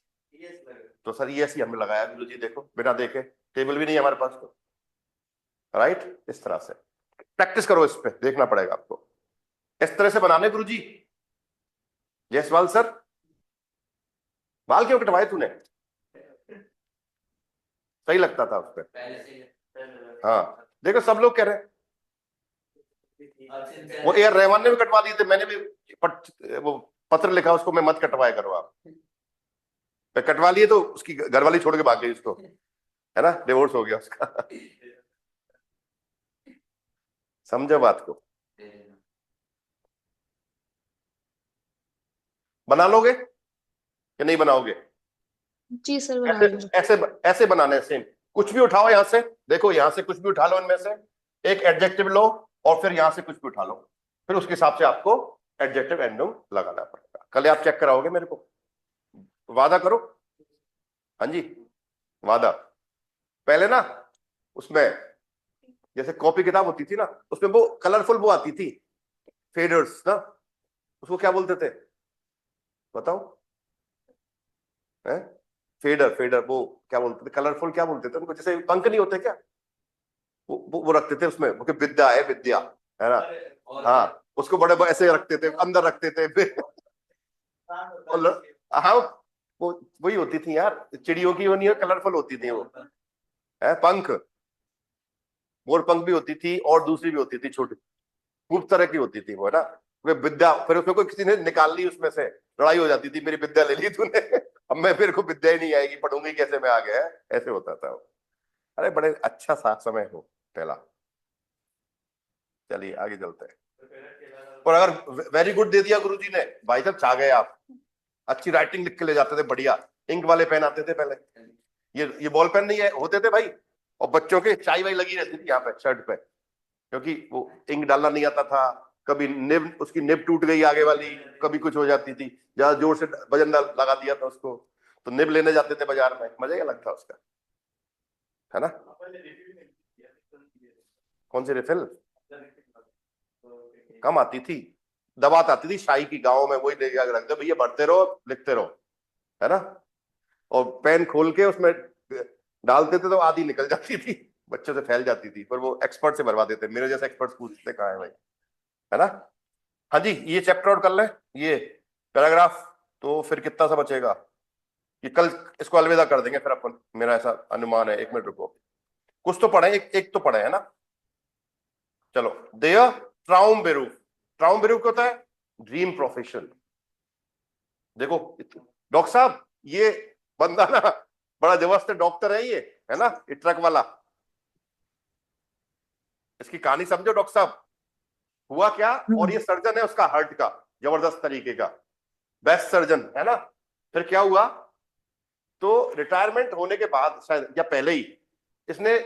तो सर ईएस ही हमने लगाया गुरु जी, देखो बिना देखे, टेबल भी नहीं है हमारे पास तो, राइट? इस तरह से प्रैक्टिस करो, इस पे देखना पड़ेगा आपको, इस तरह से बनाने गुरु जी। जयसवाल सर, बाल क्यों कटवाए तूने? सही लगता था उस पर। हाँ देखो सब लोग कह रहे हैं, वो ए आर रहमान ने भी कटवा दिए थे, मैंने भी वो पत्र लिखा उसको, मैं मत कटवाया करो आप। मैं कटवा लिए तो उसकी घरवाली छोड़ के भाग गई उसको, है ना, डिवोर्स हो गया उसका। समझो बात को। बना लोगे कि नहीं बनाओगे? जी सर, बना ऐसे लेंगे। ऐसे ऐसे बनाने हैं सेम। कुछ भी उठाओ यहां से, देखो यहां से कुछ भी उठा लो, इनमें से एक एडजेक्टिव लो और फिर यहां से कुछ भी उठा लो, फिर उसके हिसाब से आपको एडजेक्टिव एंडोम लगाना पड़ेगा। कल आप चेक कराओगे मेरे को, वादा करो। हाँ जी, वादा। पहले ना उसमें जैसे कॉपी किताब होती थी ना, उसमें वो कलरफुल वो आती थी, फेडर्स ना, उसको क्या बोलते थे बताओ? है फेडर, फेडर वो क्या बोलते थे? कलरफुल क्या बोलते थे उनको? जैसे पंख नहीं होते क्या, वो रखते थे उसमें, वो विद्या है, विद्या है ना। हाँ उसको बड़े ऐसे रखते थे, अंदर रखते थे फिर। हाँ वो वही होती थी यार, चिड़ियों की वो नहीं, कलरफुल होती थी वो, है पंख। मोर पंख भी होती थी और दूसरी भी होती थी छोटी, खूब तरह की होती थी वो, है ना। वे विद्या, फिर उसमें कोई किसी ने निकाल ली, उसमें से लड़ाई हो जाती थी, मेरी विद्या ले ली तूने, अब मैं, मेरे को विद्या ही नहीं आएगी, पढ़ूंगी कैसे मैं आगे, है ऐसे होता था वो। अरे बड़े अच्छा सा समय हो पहला। चलिए आगे चलते हैं। और अगर वेरी गुड दे दिया गुरुजी ने, भाई साहब छा गए आप। अच्छी राइटिंग लिख के ले जाते थे, बढ़िया इंक वाले पेन आते थे पहले, ये बॉल पेन नहीं है होते थे भाई। और बच्चों के चाय वाई लगी रहती थी यहाँ पे शर्ट पे, क्योंकि वो इंक डालना नहीं आता था। कभी निब, उसकी निब टूट गई आगे वाली, कभी कुछ हो जाती थी, ज्यादा जोर से वजन लगा दिया था उसको, तो निब लेने जाते थे बाजार में, मजा ही अलग था उसका, है ना। कौन सी रिफिल? कम आती थी, दबात आती थी शाही की, गाँव में वही लेके आके रख दो भैया, बढ़ते रहो लिखते रहो, है ना। और पेन खोल के उसमें डालते थे तो आधी निकल जाती थी, बच्चों से फैल जाती थी, पर वो एक्सपर्ट से भरवा देते, मेरे जैसे एक्सपर्ट पूछते कहाँ है भाई, है ना। हाँ जी, ये चैप्टर और कर ले, ये पैराग्राफ, तो फिर कितना सा बचेगा? ये कल इसको अलविदा कर देंगे फिर अपन, मेरा ऐसा अनुमान है। 1 मिनट रुको, कुछ तो पढ़े, एक तो पढ़े, है ना। चलो, देयर ट्राउम बेरूफ, ट्राउम बेरूफ क्या होता है? Dream profession. देखो डॉक्टर साहब, ये बंदा ना बड़ा जबरदस्त डॉक्टर है ये, है ना, ये ट्रक वाला। इसकी कहानी समझो डॉक्टर साहब, हुआ क्या? और ये सर्जन है उसका हार्ट का, जबरदस्त तरीके का, बेस्ट सर्जन, है ना। फिर क्या हुआ? तो रिटायरमेंट होने के बाद शायद या पहले ही, इसने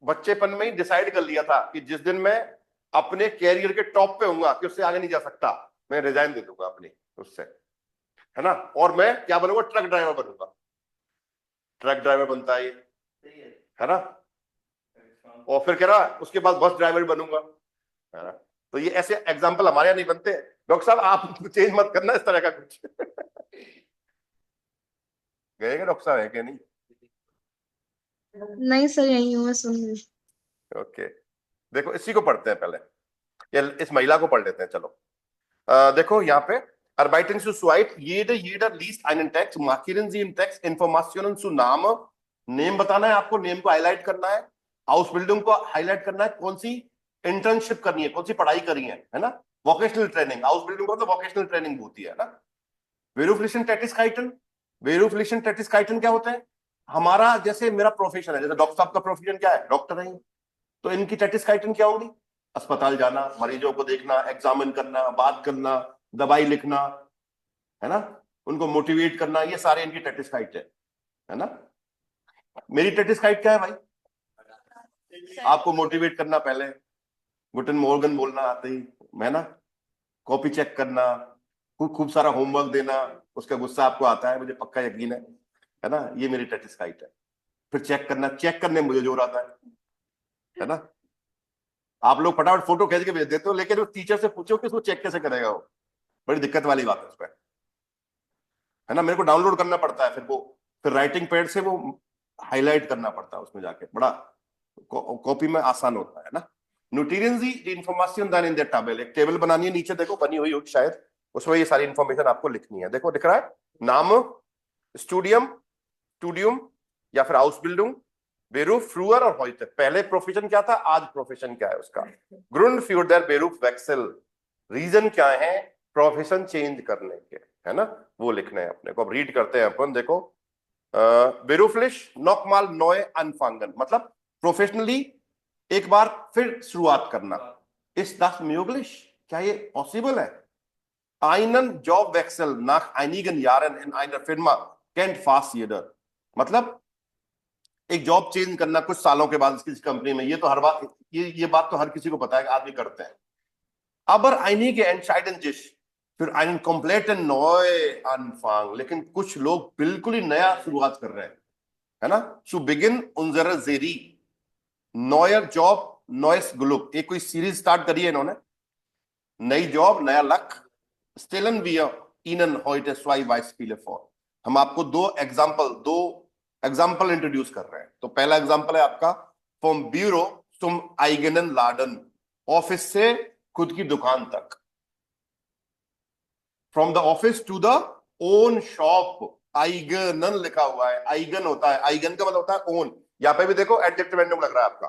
बच्चेपन में ही डिसाइड कर लिया था कि जिस दिन मैं अपने कैरियर के टॉप पे होऊंगा, कि उससे आगे नहीं जा सकता, मैं रिजाइन दे दूंगा अपनी उससे, है ना, और मैं क्या बनूंगा? ट्रक ड्राइवर बनूंगा। ट्रक ड्राइवर बनता है ना। और फिर कह रहा उसके बाद बस ड्राइवर बनूंगा, है ना। तो ये ऐसे एग्जाम्पल हमारे यहाँ नहीं बनते। डॉक्टर साहब आप चेंज मत करना इस तरह का कुछ। गए क्या डॉक्टर साहब, है क्या? नहीं, नहीं सर, यही हूँ मैं, सुन रही। ओके। देखो इसी को पढ़ते हैं पहले, या इस महिला को पढ़ लेते हैं, चलो। देखो यहाँ पे Arbeiten zu zweit, jeder liest einen Text, markieren Sie im Text Informationen zu Name, name बताना है आपको, नेम को हाईलाइट करना है, हाउस बिल्डिंग को हाईलाइट करना है, कौन सी इंटर्नशिप करनी है, कौन सी पढ़ाई करनी है ना। वोकेशनल ट्रेनिंग, हाउस बिल्डिंग को तो वोकेशनल ट्रेनिंग होती है ना। वेरुफ्लिशन टेटिस्काइटन, वेरुफ्लिशन टेटिस्काइटन क्या होता है? हमारा जैसे मेरा प्रोफेशन है, जैसे डॉक्टर साहब का प्रोफेशन क्या है? डॉक्टर है, तो इनकी टेटिस्काइटन क्या होगी? अस्पताल जाना, मरीजों को देखना, एग्जामिन करना, बात करना, दवाई लिखना, है ना, उनको मोटिवेट करना, ये सारे इनकी टेटिस्काइट है ना। मेरी टेटिस्काइट क्या है भाई? आपको मोटिवेट करना, पहले गुटन मॉर्गन बोलना आते ही, है ना, कॉपी चेक करना, खूब सारा होमवर्क देना, उसका गुस्सा आपको आता है, मुझे पक्का यकीन है ना। ये मेरी टेटिस्काइट है। फिर चेक करना, चेक करने में मुझे जोर आता है, है ना। आप लोग फटाफट फोटो खींच के भेज देते हो, लेकिन उस टीचर से पूछो कि उसको चेक कैसे करेगा, वो बड़ी दिक्कत वाली बात है उसमें, है ना। मेरे को डाउनलोड करना पड़ता है, फिर राइटिंग पैड से वो हाईलाइट करना पड़ता है उसमें जाके, बड़ा कॉपी में आसान होता है ना। नोटेरियन the information then in the table, एक टेबल बनानी है, नीचे देखो बनी हुई होगी शायद, उसमें ये सारी इंफॉर्मेशन आपको लिखनी है। देखो दिख रहा है, नाम, स्टूडियम, स्टूडियम या फिर हाउस बिल्डिंग, बेरूफ, फ्रूअर और हॉइट। पहले प्रोफेशन क्या था, आज प्रोफेशन क्या है उसका। ग्रुंड फ्यूर देर बेरूफ वैक्सेल, रीजन क्या है प्रोफेशन चेंज करने के, है ना, वो लिखना है अपने को। अब रीड करते हैं अपन, देखो बेरूफलिश नॉकमाल नोए अनफांगन, मतलब प्रोफेशनली एक बार फिर शुरुआत करना। इस दस म्यूगलिश, क्या ये पॉसिबल है। आइनन जॉब वैक्सेल नाक आइनिगन यारन इन आइनर फिर्मा कैंट फास्ट ईडर, मतलब एक जॉब चेंज करना कुछ सालों के बाद किसी कंपनी में, ये तो हर बात, ये बात तो हर किसी को पता है कि आदमी करते हैं। aber einige entscheiden sich für einen kompletten Neuanfang, लेकिन कुछ लोग बिल्कुल ही नया शुरुआत कर रहे हैं, है ना। zu beginn unserer Serie neuer Job neues Glück, एक कोई सीरीज स्टार्ट करी है इन्होंने, नई जॉब नया luck. stellen wir ihnen heute zwei Beispiele vor, हम आपको दो एग्जाम्पल इंट्रोड्यूस कर रहे हैं। तो पहला एग्जाम्पल है आपका फ्रॉम ब्यूरो zum eigenen Laden, ऑफिस से खुद की दुकान तक। From the office to the own shop, आइगन लिखा हुआ है, आइगन होता है, आइगन का मतलब होता है ओन। यहां पे भी देखो एडजेक्टिव एंडिंग लग रहा है आपका,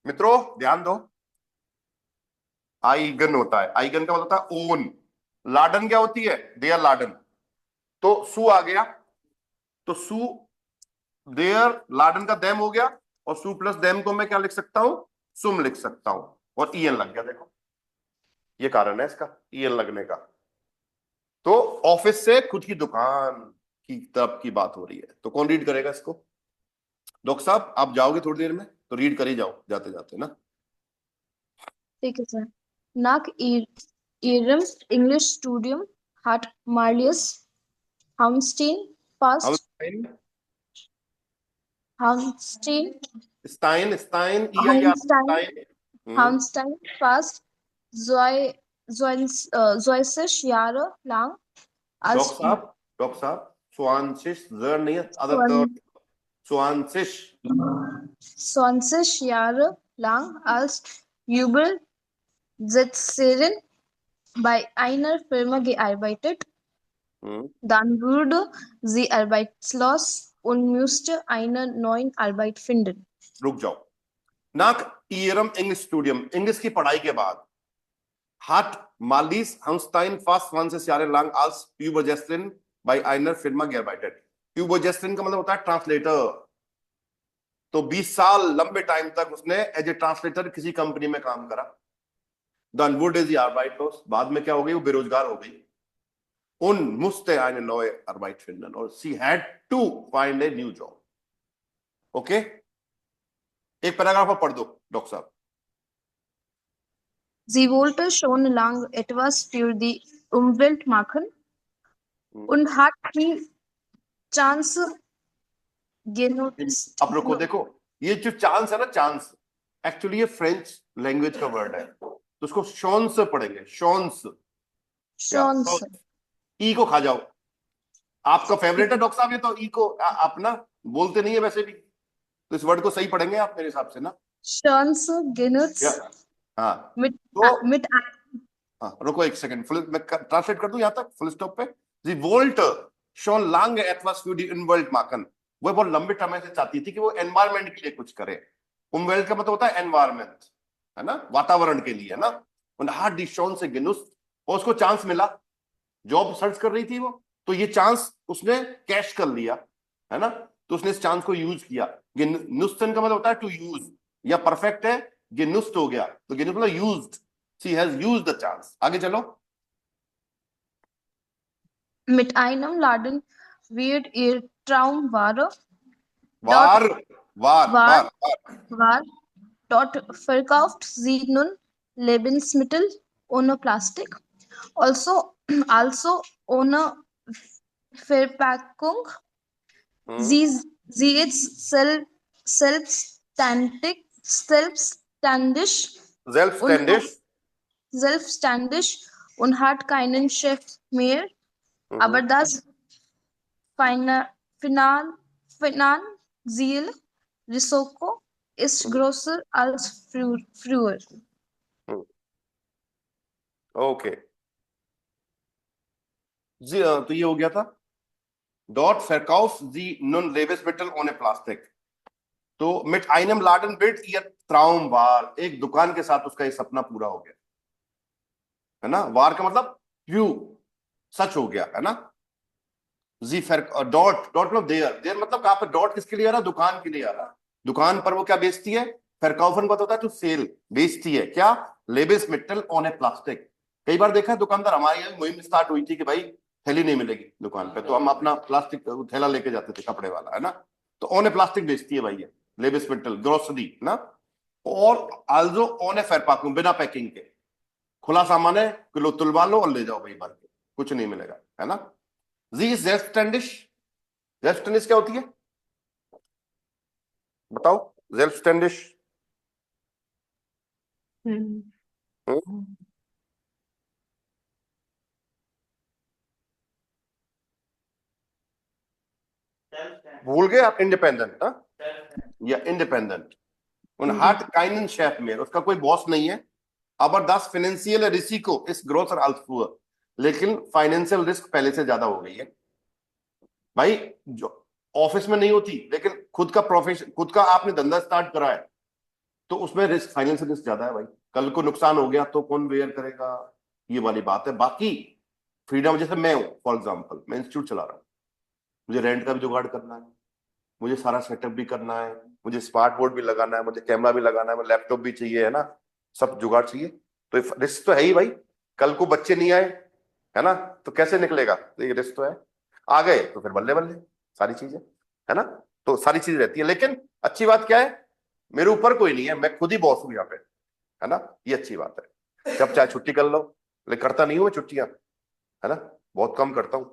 मित्रों ध्यान दो, आइगन होता है, आइगन का मतलब होता है ओन। लाडन क्या होती है, देयर लाडन, तो सु आ गया, तो सु देयर लाडन का देम हो गया, और सु प्लस देम को मैं क्या लिख सकता हूं, सुम लिख सकता हूं, और ईएन लग गया। देखो ये कारण है इसका ईएन लगने का। तो ऑफिस से खुद की दुकान की तरफ की बात हो रही है। तो कौन रीड करेगा इसको, डॉक्टर साहब आप जाओगे थोड़ी देर में, तो रीड कर ही जाओ जाते जाते ना। ठीक है sir. Nach ihrem Englischstudium hat Marlies Hamstein fast Hamstein, Hamstein Stein, Hamstein Stein, Hamstein fast 20 Jahre lang als doctor साहब 20 जर नहीं है, other Zwan- 20 20 Jahre lang als Übersetzerin bei einer Firma gearbeitet. Dann wurde sie arbeitslos und musste eine neue Arbeit finden. रुक जाओ। नाक Iram English stadium, English की पढ़ाई के बाद हाट मालिस हंस्टाइन fast 20 Jahre lang als Übersetzerin bei einer Firma gearbeitet। Übersetzerin का मतलब होता है ट्रांसलेटर। तो 20 साल लंबे टाइम तक उसने एज ए ट्रांसलेटर किसी कंपनी में काम करा। Dann wurde sie arbeitslos, बाद में क्या हो गई, वो बेरोजगार हो गई। Und musste eine neue Arbeit finden, और she had to find a new job। Okay, एक पैराग्राफ और पढ़ दो डॉक्टर साहब। Sie wollte schon lange etwas für die Umwelt machen und hat die Chance genutzt. अब रुको, देखो ये जो चांस है ना, चांस एक्चुअली ये फ्रेंच लैंग्वेज का वर्ड है, तो उसको शॉन्स पढ़ेंगे, शॉन्स। Chance. ई को खा जाओ, आपका फेवरेट है डॉक्टर साहब ये, तो ई को अपना बोलते नहीं है वैसे भी, तो इस वर्ड को सही पढ़ेंगे आप मेरे हिसाब से ना। Chance genutzt. हाँ Mit, तो mit हाँ रुको एक सेकंड, मैं ट्रांसलेट कर दूं यहां तक फुल स्टॉप पे। जी volt schon lange etwas für die Umwelt machen, वो बहुत लंबे समय से चाहती थी कि वो एनवायरमेंट के लिए कुछ करे। Umwelt का मतलब होता है एनवायरमेंट, है ना, वातावरण के लिए, है ना। und hat die Chance genutzt, और उसको चांस मिला, जॉब सर्च कर रही थी वो, तो ये चांस उसने कैश कर लिया, है ना। तो उसने इस चांस को यूज किया। genutzen का मतलब होता है टू यूज, या परफेक्ट है genutzt हो गया, तो genutzt मतलब used, she has used the chance। आगे चलो। mit einem Laden wird ihr Traum wahr. वार वार वार वार War. Dort verkauft sie nun Lebensmittel ohne Plastik, also ohne Verpackung. Sie ist selbstständig selbstständig selbstständig, selbstständig und hat keinen Chef mehr, aber das finanzielle Risiko ist größer als früher. Okay जी तो ये हो गया था dort verkauft sie nun Lebensmittel ohne Plastik. तो mit einem Laden wird ihr Traum wahr, एक दुकान के साथ उसका ये सपना पूरा हो गया, है ना। वार का मतलब ट्रू, सच हो गया, है ना। जी डॉट डॉट मतलब देयर मतलब कहां पर, डॉट किसके लिए आ रहा, दुकान के लिए आ रहा। दुकान पर वो क्या बेचती है, फरकाउफन पता होता है, तो सेल बेचती है क्या, लेबेसमिट्टल ऑन ए प्लास्टिक। कई बार देखा है दुकानदार, हमारी यहाँ मुहिम स्टार्ट हुई थी कि भाई थैली नहीं मिलेगी दुकान पे, तो हम अपना प्लास्टिक थैला लेके जाते थे कपड़े वाला, है ना। तो ऑन ए प्लास्टिक बेचती है भाई ये लेबेसमिट्टल ग्रोसरी ना। और आल्सो ऑन ए फैरपाकुम, बिना पैकिंग के, खुला सामान है, किलो तुलवा लो और ले जाओ भाई भर के, कुछ नहीं मिलेगा, है ना। जी selbstständig, selbstständig क्या होती है बताओ, selbstständig। भूल गए आप, इंडिपेंडेंट, या इंडिपेंडेंट। उन hat keinen Chef mehr, उसका कोई बॉस नहीं है। aber das finanzielle Risiko ist größer als früher, लेकिन फाइनेंशियल रिस्क पहले से ज्यादा हो गई है भाई। जो ऑफिस में नहीं होती, लेकिन खुद का प्रोफेशन, खुद का आपने धंधा स्टार्ट करा है, तो उसमें रिस्क, फाइनेंशियल रिस्क ज्यादा है भाई। कल को नुकसान हो गया तो कौन बेयर करेगा, ये वाली बात है। बाकी फ्रीडम, जैसे मैं हूं फॉर एग्जांपल, मैं इंस्टीट्यूट चला रहा हूँ, मुझे रेंट का भी जुगाड़ करना है, मुझे सारा सेटअप भी करना है, मुझे स्मार्ट बोर्ड भी लगाना है, मुझे कैमरा भी लगाना है, मुझे लैपटॉप भी चाहिए, है ना, सब जुगाड़ चाहिए। तो रिस्क तो है ही भाई। कल को बच्चे नहीं आए, है ना, तो कैसे निकलेगा, तो ये रिस्क तो है। आ गए तो फिर बल्ले बल्ले सारी चीजें, है ना। तो सारी चीजें रहती है, लेकिन अच्छी बात क्या है, मेरे ऊपर कोई नहीं है, मैं खुद ही बॉस हूं यहाँ पे, है ना। ये अच्छी बात है। जब चाहे छुट्टी कर लो, लेकिन करता नहीं हूं मैं छुट्टियां, है ना, बहुत कम करता हूं।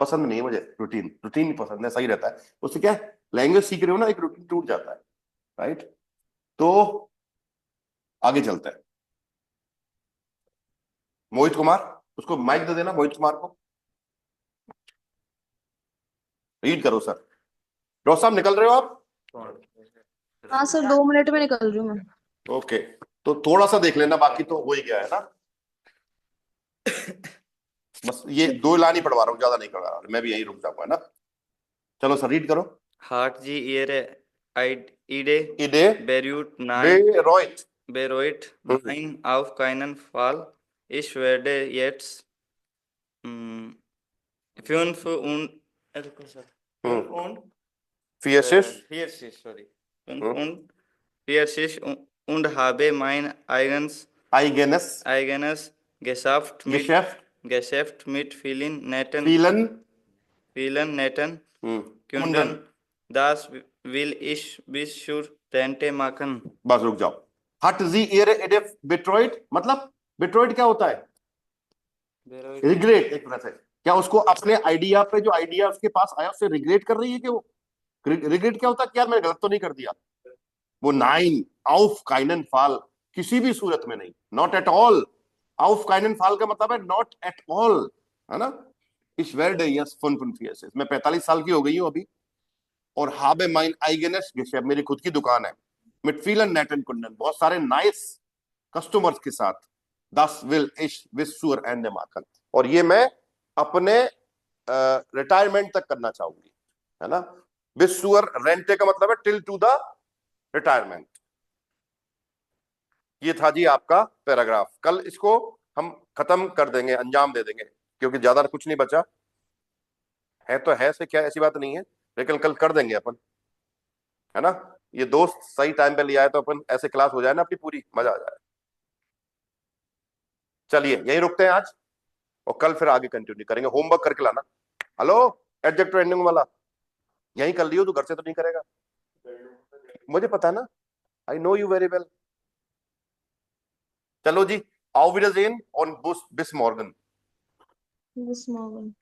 पसंद नहीं है मुझे रूटीन, रूटीन ही पसंद है, सही रहता है। उससे क्या है, लैंग्वेज सीख रहे हो ना, एक रूटीन टूट जाता है, राइट। तो आगे चलते हैं। मोहित कुमार, उसको माइक दे देना, मोहित कुमार को रीड करो सर। डॉक्टर साहब निकल रहे हो आप? हाँ सर, 2 मिनट में निकल रही हूँ मैं। ओके, तो थोड़ा सा देख लेना, बाकी तो हो ही गया है ना। बस ये 2 लाइन ही पढ़वा रहा हूँ, ज्यादा नहीं पढ़वा रहा, मैं भी यही रुक जाऊंगा, है ना। चलो सर रीड करो। Hat sie ihre Idee Idee bereut? Nein, bereut, bereut. Nein, auf keinen Fall. Ich werde jetzt 5 und 40 sorry. 45 und habe mein eigenes Geschäft mit vielen netten Kunden. Das will ich bis zur Rente machen. बस रुक जाओ। हट जी ihre Idee bereut, मतलब bereut क्या होता है, regret एक तरह से। क्या उसको अपने आइडिया पे, जो आइडिया उसके पास आया, उससे रिग्रेट कर रही है कि वो रिग्रेट क्या होता है कि यार मैंने गलत तो नहीं कर दिया। वो नाइन auf keinen Fall, किसी भी सूरत में नहीं, not at all. auf keinen Fall का मतलब है नॉट एट ऑल, है ना। इस werde jetzt 45, मैं 45 साल की हो गई हूँ अभी, और habe mein eigenes Geschäft, मेरी खुद की दुकान है, mit vielen netten Kunden, बहुत सारे नाइस कस्टमर्स के साथ, das will ich bis zur Ende machen, और ये मैं अपने रिटायरमेंट तक करना चाहूंगी, है ना। bis zur Rente का मतलब है टिल टू द रिटायरमेंट। ये था जी आपका पैराग्राफ। कल इसको हम खत्म कर देंगे, अंजाम दे देंगे, क्योंकि ज्यादा कुछ नहीं बचा है। तो है से क्या, ऐसी बात नहीं है, लेकिन कल कर देंगे अपन, है ना। ये दोस्त सही टाइम पे लिया है, तो अपन ऐसे क्लास हो जाए ना अपनी पूरी, मजा आ जाए। चलिए यही रुकते हैं आज, और कल फिर आगे कंटिन्यू करेंगे। होमवर्क करके लाना। हेलो, एडजेक्टिव एंडिंग वाला यही कर लियो, तो घर से तो नहीं करेगा, मुझे पता है ना, I know you very well. चलो जी, auf Wiedersehen und bis morgen। Bis morgen।